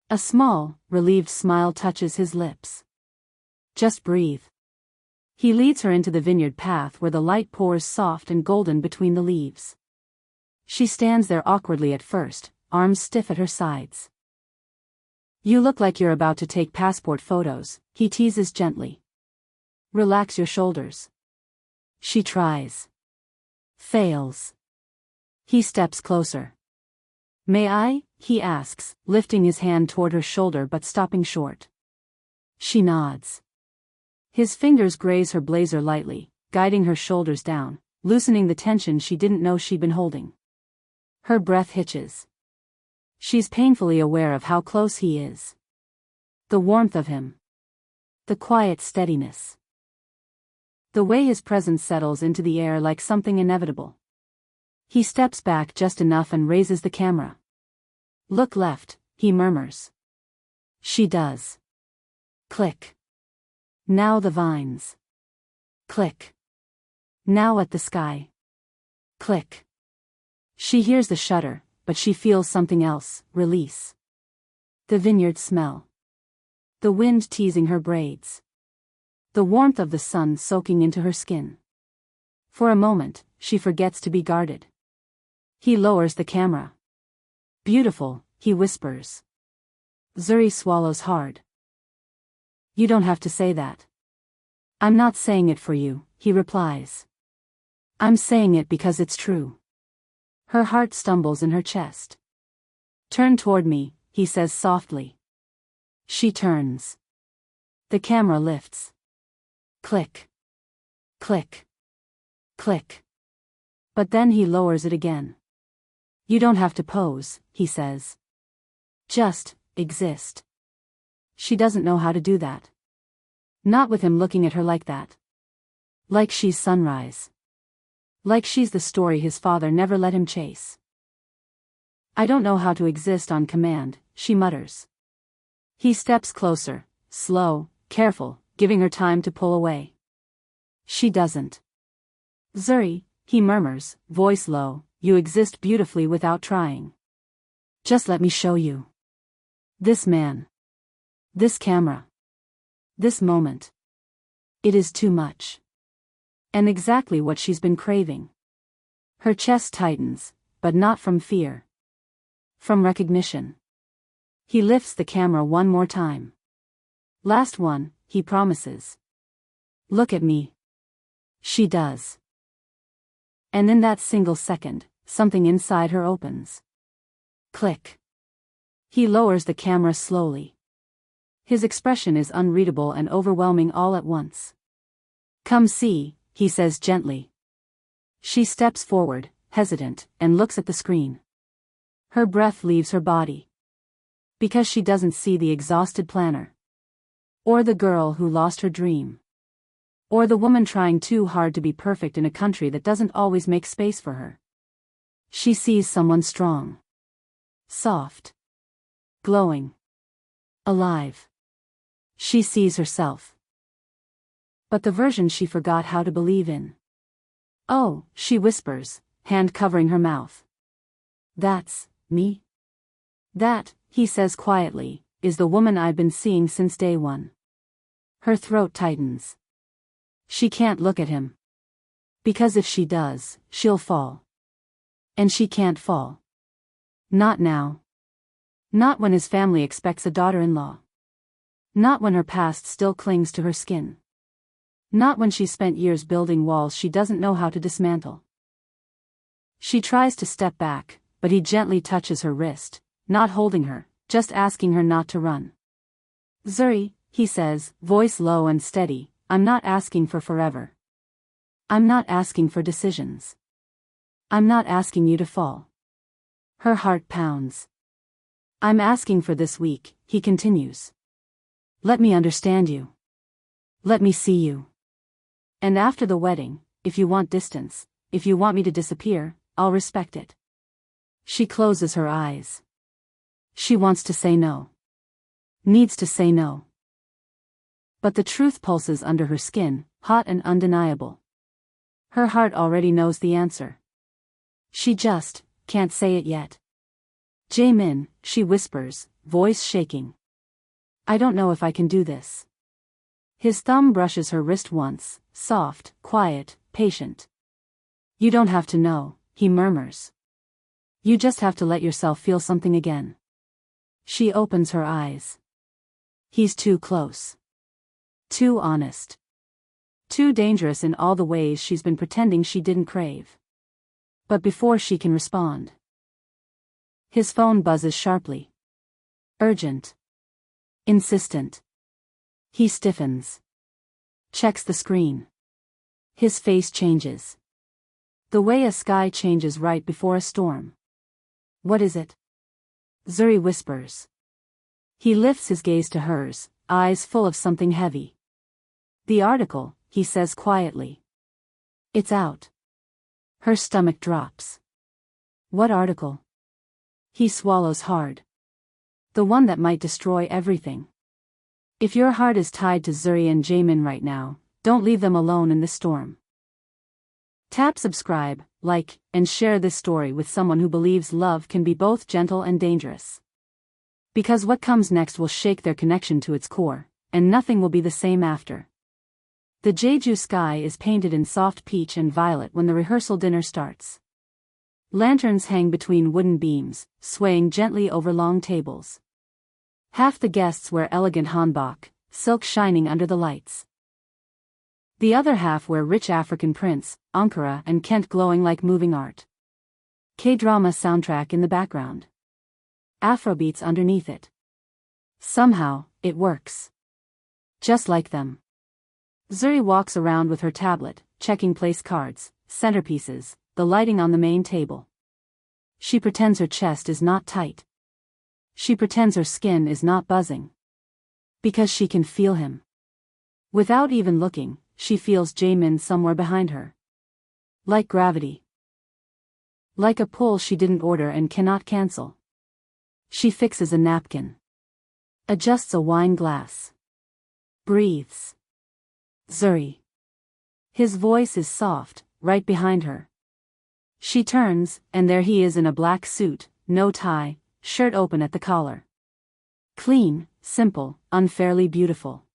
A small, relieved smile touches his lips. Just breathe. He leads her into the vineyard path where the light pours soft and golden between the leaves. She stands there awkwardly at first, arms stiff at her sides. You look like you're about to take passport photos, he teases gently. Relax your shoulders. She tries. Fails. He steps closer. May I? He asks, lifting his hand toward her shoulder but stopping short. She nods. His fingers graze her blazer lightly, guiding her shoulders down, loosening the tension she didn't know she'd been holding. Her breath hitches. She's painfully aware of how close he is. The warmth of him. The quiet steadiness. The way his presence settles into the air like something inevitable. He steps back just enough and raises the camera. Look left, he murmurs. She does. Click. Now the vines. Click. Now at the sky. Click. She hears the shudder, but she feels something else, release. The vineyard smell. The wind teasing her braids. The warmth of the sun soaking into her skin. For a moment, she forgets to be guarded. He lowers the camera. Beautiful, he whispers. Zuri swallows hard. You don't have to say that. I'm not saying it for you, he replies. I'm saying it because it's true. Her heart stumbles in her chest. Turn toward me, he says softly. She turns. The camera lifts. Click. Click. Click. But then he lowers it again. You don't have to pose, he says. Just exist. She doesn't know how to do that. Not with him looking at her like that. Like she's sunrise. Like she's the story his father never let him chase. I don't know how to exist on command, she mutters. He steps closer, slow, careful, giving her time to pull away. She doesn't. Zuri, he murmurs, voice low, you exist beautifully without trying. Just let me show you. This man. This camera. This moment. It is too much. And exactly what she's been craving. Her chest tightens, but not from fear. From recognition. He lifts the camera one more time. Last one, he promises. Look at me. She does. And in that single second, something inside her opens. Click. He lowers the camera slowly. His expression is unreadable and overwhelming all at once. Come see, he says gently. She steps forward, hesitant, and looks at the screen. Her breath leaves her body. Because she doesn't see the exhausted planner. Or the girl who lost her dream. Or the woman trying too hard to be perfect in a country that doesn't always make space for her. She sees someone strong. Soft. Glowing. Alive. She sees herself. But the version she forgot how to believe in. Oh, she whispers, hand covering her mouth. That's me? That, he says quietly, is the woman I've been seeing since day one. Her throat tightens. She can't look at him. Because if she does, she'll fall. And she can't fall. Not now. Not when his family expects a daughter-in-law. Not when her past still clings to her skin. Not when she spent years building walls she doesn't know how to dismantle. She tries to step back, but he gently touches her wrist, not holding her, just asking her not to run. Zuri, he says, voice low and steady, I'm not asking for forever. I'm not asking for decisions. I'm not asking you to fall. Her heart pounds. I'm asking for this week, he continues. Let me understand you. Let me see you. And after the wedding, if you want distance, if you want me to disappear, I'll respect it. She closes her eyes. She wants to say no. Needs to say no. But the truth pulses under her skin, hot and undeniable. Her heart already knows the answer. She just can't say it yet. Jaemin, she whispers, voice shaking. I don't know if I can do this. His thumb brushes her wrist once, soft, quiet, patient. You don't have to know, he murmurs. You just have to let yourself feel something again. She opens her eyes. He's too close. Too honest. Too dangerous in all the ways she's been pretending she didn't crave. But before she can respond, his phone buzzes sharply. Urgent. Insistent. He stiffens. Checks the screen. His face changes. The way a sky changes right before a storm. What is it? Zuri whispers. He lifts his gaze to hers, eyes full of something heavy. The article, he says quietly. It's out. Her stomach drops. What article? He swallows hard. The one that might destroy everything. If your heart is tied to Zuri and Jaemin right now, don't leave them alone in the storm. Tap subscribe, like, and share this story with someone who believes love can be both gentle and dangerous. Because what comes next will shake their connection to its core, and nothing will be the same after. The Jeju sky is painted in soft peach and violet when the rehearsal dinner starts. Lanterns hang between wooden beams, swaying gently over long tables. Half the guests wear elegant hanbok, silk shining under the lights. The other half wear rich African prints, Ankara and Kent glowing like moving art. K-drama soundtrack in the background. Afrobeats underneath it. Somehow, it works. Just like them. Zuri walks around with her tablet, checking place cards, centerpieces, the lighting on the main table. She pretends her chest is not tight. She pretends her skin is not buzzing. Because she can feel him. Without even looking, she feels Jaemin somewhere behind her. Like gravity. Like a pull she didn't order and cannot cancel. She fixes a napkin. Adjusts a wine glass. Breathes. Zuri. His voice is soft, right behind her. She turns, and there he is in a black suit, no tie, shirt open at the collar. Clean, simple, unfairly beautiful.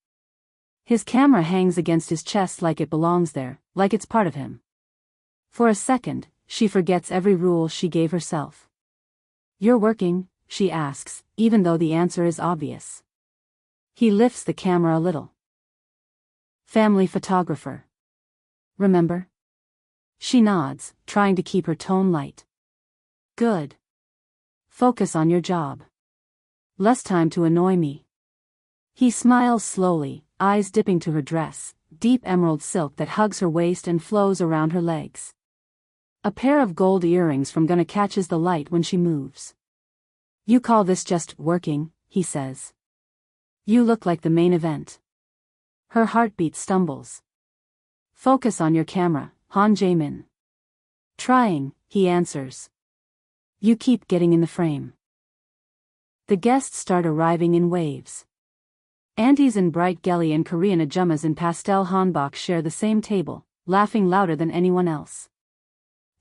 His camera hangs against his chest like it belongs there, like it's part of him. For a second, she forgets every rule she gave herself. "You're working?" she asks, even though the answer is obvious. He lifts the camera a little. "Family photographer. Remember?" She nods, trying to keep her tone light. "Good. Focus on your job. Less time to annoy me." He smiles slowly, eyes dipping to her dress, deep emerald silk that hugs her waist and flows around her legs. A pair of gold earrings from gonna catches the light when she moves. "You call this just working," he says. "You look like the main event." Her heartbeat stumbles. "Focus on your camera, Han Jaemin." "Trying," he answers. "You keep getting in the frame." The guests start arriving in waves. Aunties in bright gelly and Korean ajumas in pastel hanbok share the same table, laughing louder than anyone else.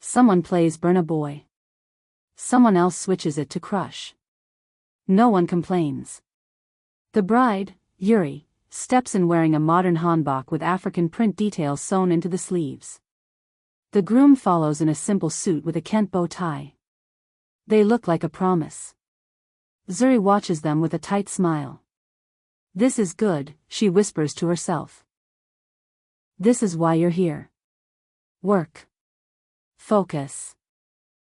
Someone plays Burna Boy. Someone else switches it to Crush. No one complains. The bride, Yuri, steps in wearing a modern hanbok with African print details sewn into the sleeves. The groom follows in a simple suit with a Kent bow tie. They look like a promise. Zuri watches them with a tight smile. "This is good," she whispers to herself. "This is why you're here. Work. Focus."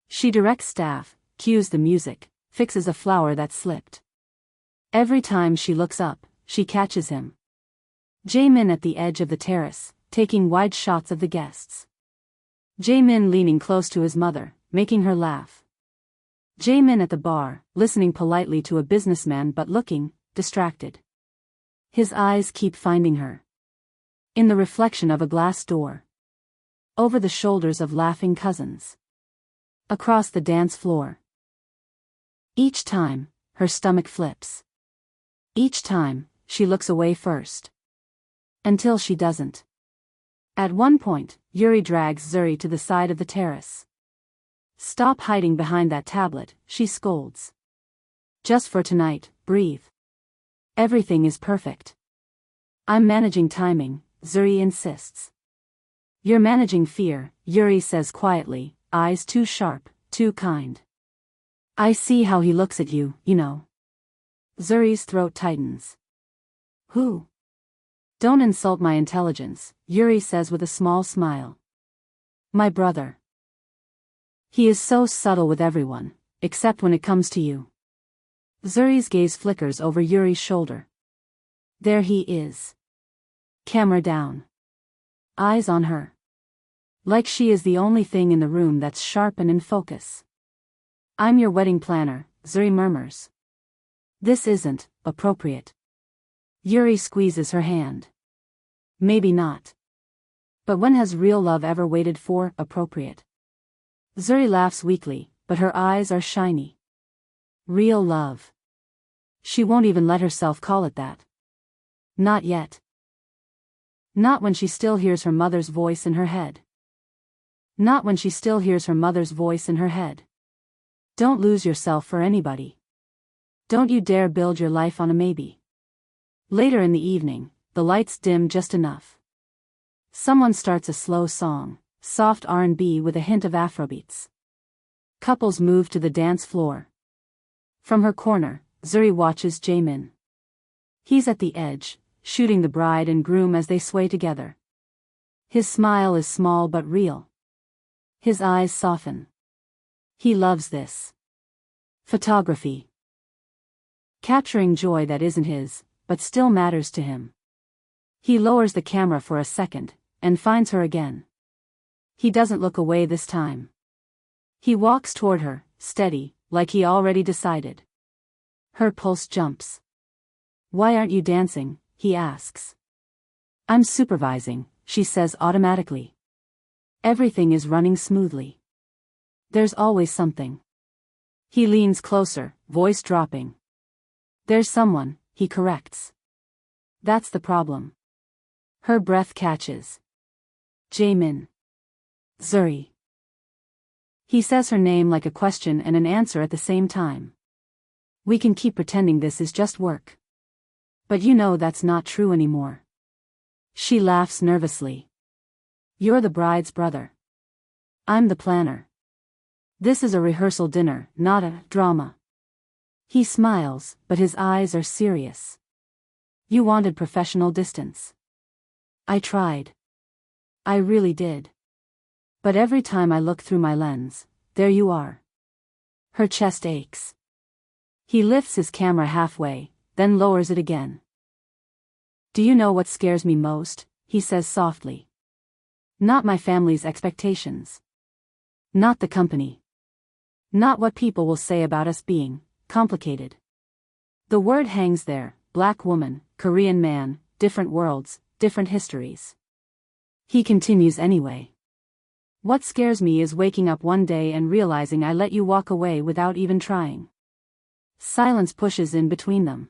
She directs staff, cues the music, fixes a flower that slipped. Every time she looks up, she catches him. Jaemin at the edge of the terrace, taking wide shots of the guests. Jaemin leaning close to his mother, making her laugh. Jaemin at the bar, listening politely to a businessman but looking distracted. His eyes keep finding her. In the reflection of a glass door. Over the shoulders of laughing cousins. Across the dance floor. Each time, her stomach flips. Each time, she looks away first. Until she doesn't. At one point, Yuri drags Zuri to the side of the terrace. "Stop hiding behind that tablet," she scolds. "Just for tonight, breathe. Everything is perfect." "I'm managing timing," Zuri insists. "You're managing fear," Yuri says quietly, eyes too sharp, too kind. "I see how he looks at you, you know." Zuri's throat tightens. "Who?" "Don't insult my intelligence," Yuri says with a small smile. "My brother. He is so subtle with everyone, except when it comes to you." Zuri's gaze flickers over Yuri's shoulder. There he is. Camera down. Eyes on her. Like she is the only thing in the room that's sharp and in focus. "I'm your wedding planner," Zuri murmurs. "This isn't appropriate." Yuri squeezes her hand. "Maybe not. But when has real love ever waited for appropriate?" Zuri laughs weakly, but her eyes are shiny. Real love. She won't even let herself call it that. Not yet. Not when she still hears her mother's voice in her head. Not when she still hears her mother's voice in her head. "Don't lose yourself for anybody. Don't you dare build your life on a maybe." Later in the evening, the lights dim just enough. Someone starts a slow song, soft R&B with a hint of Afrobeats. Couples move to the dance floor. From her corner, Zuri watches Jaemin. He's at the edge, shooting the bride and groom as they sway together. His smile is small but real. His eyes soften. He loves this. Photography. Capturing joy that isn't his, but still matters to him. He lowers the camera for a second, and finds her again. He doesn't look away this time. He walks toward her, steady, like he already decided. Her pulse jumps. "Why aren't you dancing?" he asks. "I'm supervising," she says automatically. "Everything is running smoothly. There's always something." He leans closer, voice dropping. "There's someone," he corrects. "That's the problem." Her breath catches. "Jaemin." "Zuri." He says her name like a question and an answer at the same time. "We can keep pretending this is just work. But you know that's not true anymore." She laughs nervously. "You're the bride's brother. I'm the planner. This is a rehearsal dinner, not a drama." He smiles, but his eyes are serious. "You wanted professional distance. I tried. I really did. But every time I look through my lens, there you are." Her chest aches. He lifts his camera halfway, then lowers it again. "Do you know what scares me most?" he says softly. "Not my family's expectations. Not the company. Not what people will say about us being complicated." The word hangs there: black woman, Korean man, different worlds, different histories. He continues anyway. "What scares me is waking up one day and realizing I let you walk away without even trying." Silence pushes in between them.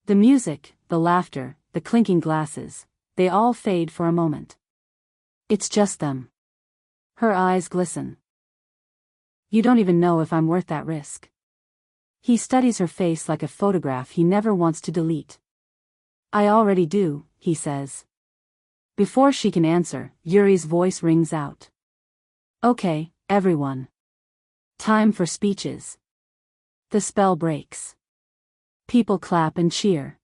The music, the laughter, the clinking glasses, they all fade for a moment. It's just them. Her eyes glisten. "You don't even know if I'm worth that risk." He studies her face like a photograph he never wants to delete. "I already do," he says. Before she can answer, Yuri's voice rings out. "Okay, everyone. Time for speeches." The spell breaks. People clap and cheer.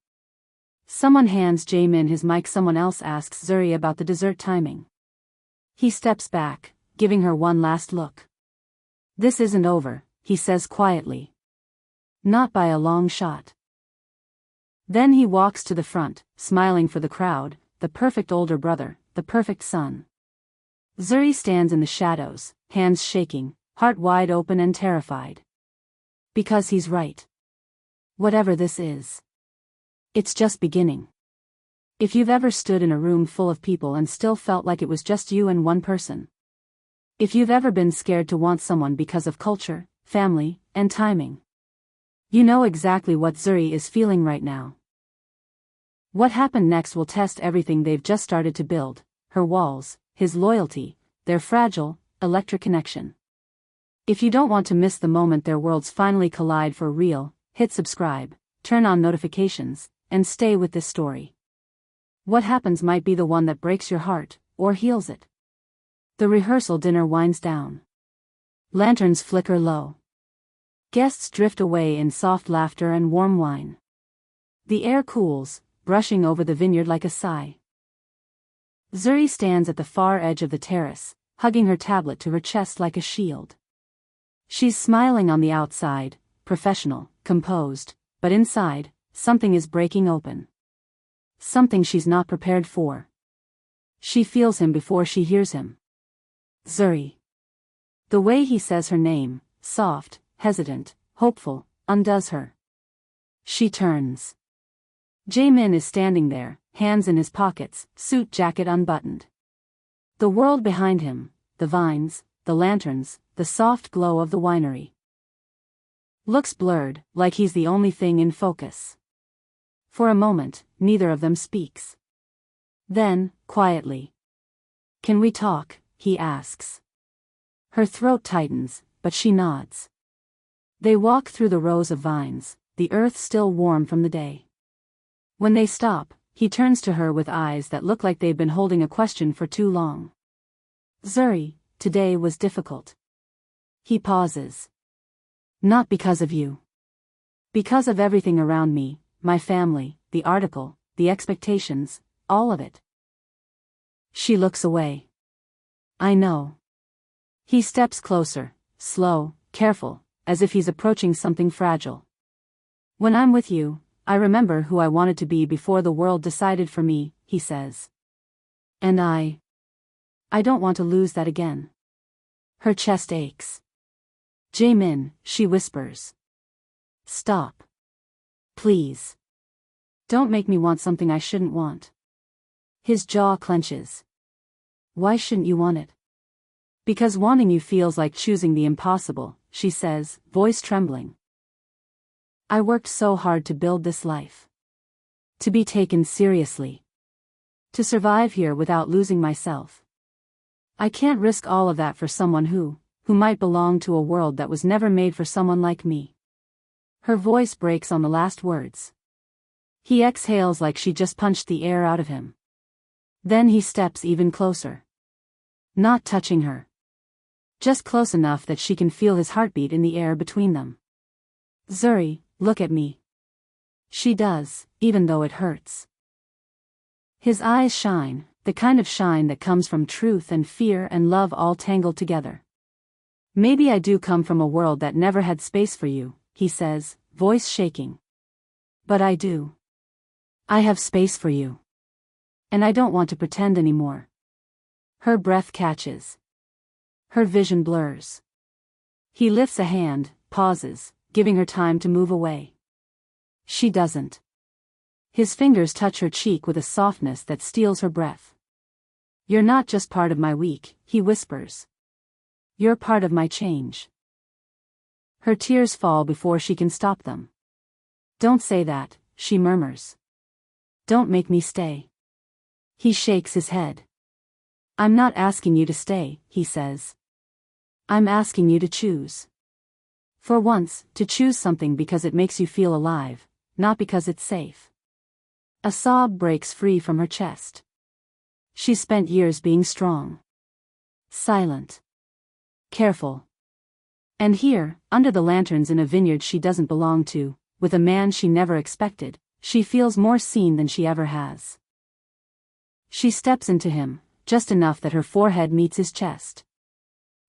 Someone hands Jaemin his mic. Someone else asks Zuri about the dessert timing. He steps back, giving her one last look. "This isn't over," he says quietly. "Not by a long shot." Then he walks to the front, smiling for the crowd, the perfect older brother, the perfect son. Zuri stands in the shadows, hands shaking, heart wide open and terrified. Because he's right. Whatever this is, it's just beginning. If you've ever stood in a room full of people and still felt like it was just you and one person. If you've ever been scared to want someone because of culture, family, and timing. You know exactly what Zuri is feeling right now. What happened next will test everything they've just started to build: her walls, his loyalty, their fragile, electric connection. If you don't want to miss the moment their worlds finally collide for real, hit subscribe, turn on notifications, and stay with this story. What happens might be the one that breaks your heart, or heals it. The rehearsal dinner winds down. Lanterns flicker low. Guests drift away in soft laughter and warm wine. The air cools, brushing over the vineyard like a sigh. Zuri stands at the far edge of the terrace, hugging her tablet to her chest like a shield. She's smiling on the outside, professional, composed, but inside, something is breaking open. Something she's not prepared for. She feels him before she hears him. Zuri. The way he says her name, soft, hesitant, hopeful, undoes her. She turns. Jaemin is standing there, hands in his pockets, suit jacket unbuttoned. The world behind him, the vines, the lanterns, the soft glow of the winery. Looks blurred, like he's the only thing in focus. For a moment, neither of them speaks. Then, quietly. "Can we talk?" he asks. Her throat tightens, but she nods. They walk through the rows of vines, the earth still warm from the day. When they stop, he turns to her with eyes that look like they've been holding a question for too long. "Zuri, today was difficult." He pauses. "Not because of you. Because of everything around me, my family, the article, the expectations, all of it." She looks away. "I know." He steps closer, slow, careful, as if he's approaching something fragile. "When I'm with you, I remember who I wanted to be before the world decided for me, he says. And I don't want to lose that again. Her chest aches. Jaemin, she whispers. Stop. Please. Don't make me want something I shouldn't want. His jaw clenches. Why shouldn't you want it? Because wanting you feels like choosing the impossible, she says, voice trembling. I worked so hard to build this life. To be taken seriously. To survive here without losing myself. I can't risk all of that for someone who might belong to a world that was never made for someone like me. Her voice breaks on the last words. He exhales like she just punched the air out of him. Then he steps even closer. Not touching her. Just close enough that she can feel his heartbeat in the air between them. Zuri, look at me. She does, even though it hurts. His eyes shine, the kind of shine that comes from truth and fear and love all tangled together. Maybe I do come from a world that never had space for you, he says, voice shaking. But I do. I have space for you. And I don't want to pretend anymore. Her breath catches. Her vision blurs. He lifts a hand, pauses, giving her time to move away. She doesn't. His fingers touch her cheek with a softness that steals her breath. You're not just part of my week, he whispers. You're part of my change. Her tears fall before she can stop them. Don't say that, she murmurs. Don't make me stay. He shakes his head. I'm not asking you to stay, he says. I'm asking you to choose. For once, to choose something because it makes you feel alive, not because it's safe. A sob breaks free from her chest. She spent years being strong. Silent. Careful. And here, under the lanterns in a vineyard she doesn't belong to, with a man she never expected, she feels more seen than she ever has. She steps into him, just enough that her forehead meets his chest.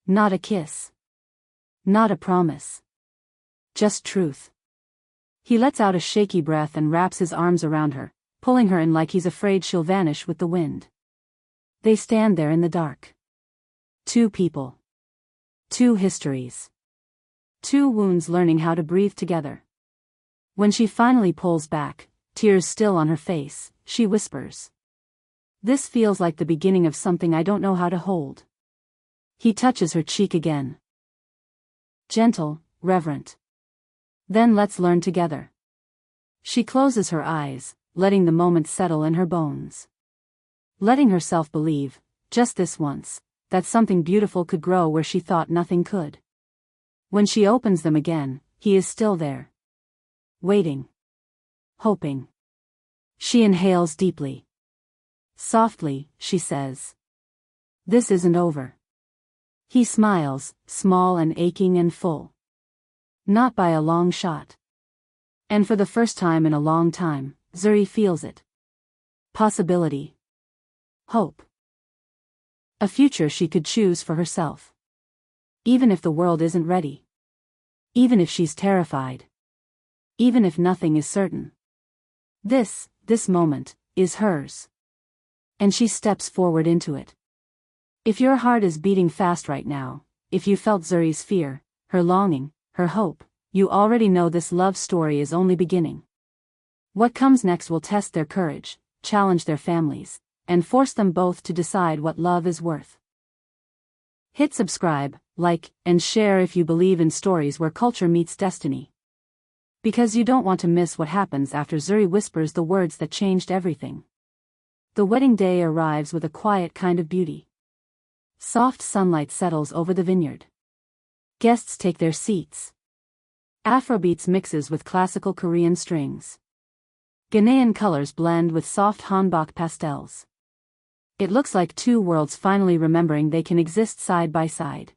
Not a kiss. Not a promise. Just truth. He lets out a shaky breath and wraps his arms around her, pulling her in like he's afraid she'll vanish with the wind. They stand there in the dark. Two people. Two histories. Two wounds learning how to breathe together. When she finally pulls back, tears still on her face, she whispers. This feels like the beginning of something I don't know how to hold. He touches her cheek again. Gentle, reverent. Then let's learn together. She closes her eyes, letting the moment settle in her bones. Letting herself believe, just this once, that something beautiful could grow where she thought nothing could. When she opens them again, he is still there. Waiting. Hoping. She inhales deeply. Softly, she says. This isn't over. He smiles, small and aching and full. Not by a long shot. And for the first time in a long time, Zuri feels it. Possibility. Hope. A future she could choose for herself. Even if the world isn't ready. Even if she's terrified. Even if nothing is certain. This moment, is hers. And she steps forward into it. If your heart is beating fast right now, if you felt Zuri's fear, her longing, her hope, you already know this love story is only beginning. What comes next will test their courage, challenge their families, and force them both to decide what love is worth. Hit subscribe, like, and share if you believe in stories where culture meets destiny. Because you don't want to miss what happens after Zuri whispers the words that changed everything. The wedding day arrives with a quiet kind of beauty. Soft sunlight settles over the vineyard. Guests take their seats. Afrobeats mixes with classical Korean strings. Ghanaian colors blend with soft hanbok pastels. It looks like two worlds finally remembering they can exist side by side.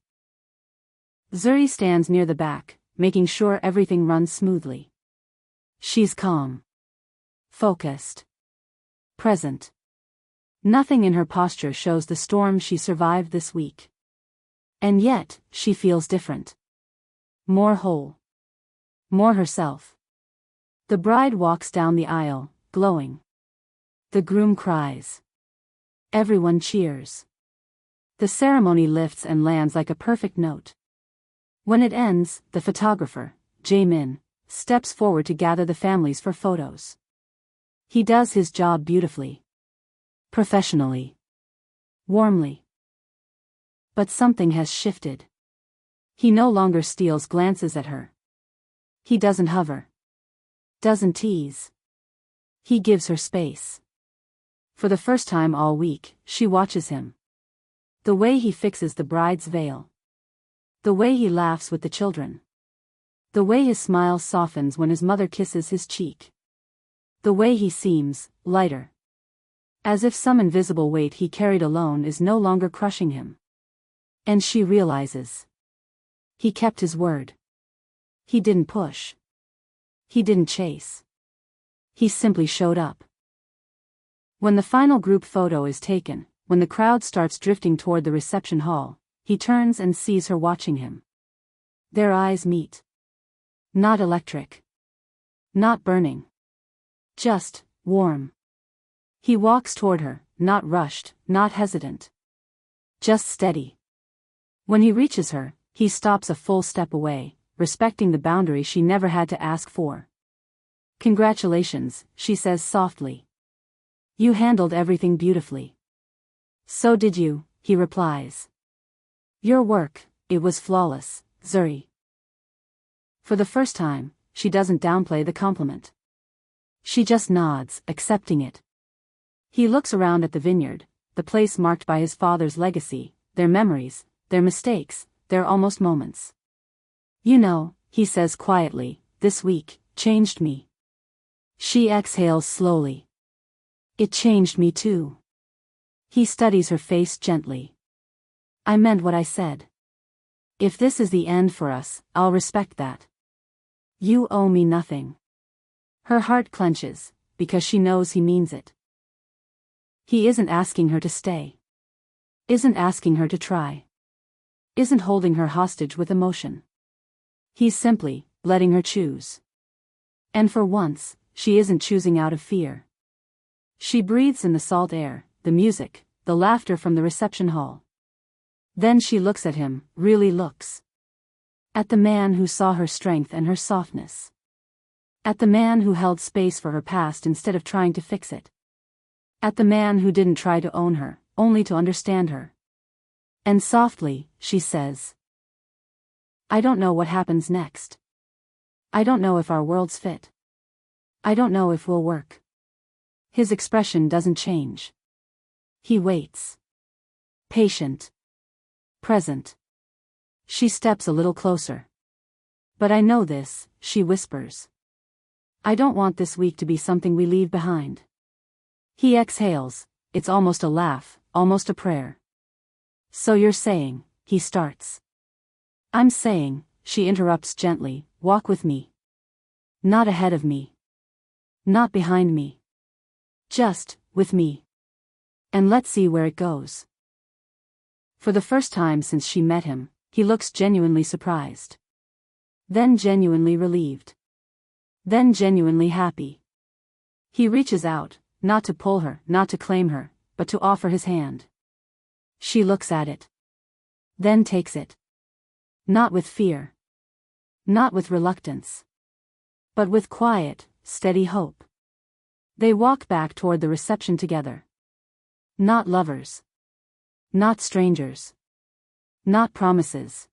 Zuri stands near the back, making sure everything runs smoothly. She's calm. Focused. Present. Nothing in her posture shows the storm she survived this week. And yet, she feels different. More whole. More herself. The bride walks down the aisle, glowing. The groom cries. Everyone cheers. The ceremony lifts and lands like a perfect note. When it ends, the photographer, Jae-min, steps forward to gather the families for photos. He does his job beautifully. Professionally. Warmly. But something has shifted. He no longer steals glances at her. He doesn't hover. Doesn't tease. He gives her space. For the first time all week, she watches him. The way he fixes the bride's veil. The way he laughs with the children. The way his smile softens when his mother kisses his cheek. The way he seems lighter. As if some invisible weight he carried alone is no longer crushing him. And she realizes. He kept his word. He didn't push. He didn't chase. He simply showed up. When the final group photo is taken, when the crowd starts drifting toward the reception hall, he turns and sees her watching him. Their eyes meet. Not electric. Not burning. Just warm. He walks toward her, not rushed, not hesitant. Just steady. When he reaches her, he stops a full step away, respecting the boundary she never had to ask for. "Congratulations," she says softly. "You handled everything beautifully." "So did you," he replies. "Your work, it was flawless, Zuri." For the first time, she doesn't downplay the compliment. She just nods, accepting it. He looks around at the vineyard, the place marked by his father's legacy, their memories, their mistakes, their almost moments. "You know," he says quietly, "this week changed me." She exhales slowly. "It changed me too." He studies her face gently. "I meant what I said. If this is the end for us, I'll respect that. You owe me nothing." Her heart clenches, because she knows he means it. He isn't asking her to stay. Isn't asking her to try. Isn't holding her hostage with emotion. He's simply letting her choose. And for once, she isn't choosing out of fear. She breathes in the salt air, the music, the laughter from the reception hall. Then she looks at him, really looks. At the man who saw her strength and her softness. At the man who held space for her past instead of trying to fix it. At the man who didn't try to own her, only to understand her. And softly, she says, "I don't know what happens next. I don't know if our worlds fit. I don't know if we'll work." His expression doesn't change. He waits. Patient. Present. She steps a little closer. "But I know this," she whispers. "I don't want this week to be something we leave behind." He exhales, it's almost a laugh, almost a prayer. "So you're saying," he starts. "I'm saying," she interrupts gently, "walk with me. Not ahead of me. Not behind me. Just, with me. And let's see where it goes." For the first time since she met him, he looks genuinely surprised. Then genuinely relieved. Then genuinely happy. He reaches out, not to pull her, not to claim her, but to offer his hand. She looks at it. Then takes it. Not with fear. Not with reluctance. But with quiet, steady hope. They walk back toward the reception together. Not lovers. Not strangers. Not promises.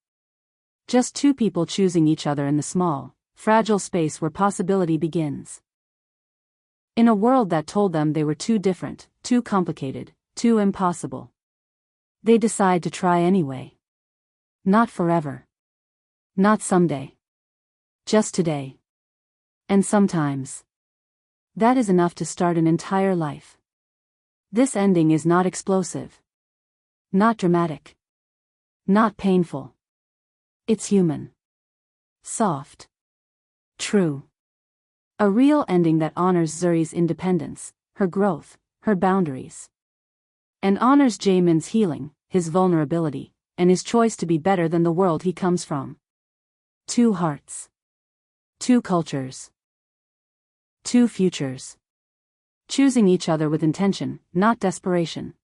Just two people choosing each other in the small, fragile space where possibility begins. In a world that told them they were too different, too complicated, too impossible. They decide to try anyway. Not forever. Not someday. Just today. And sometimes. That is enough to start an entire life. This ending is not explosive. Not dramatic. Not painful. It's human. Soft. True. A real ending that honors Zuri's independence, her growth, her boundaries. And honors Jaemin's healing, his vulnerability, and his choice to be better than the world he comes from. Two hearts. Two cultures. Two futures. Choosing each other with intention, not desperation.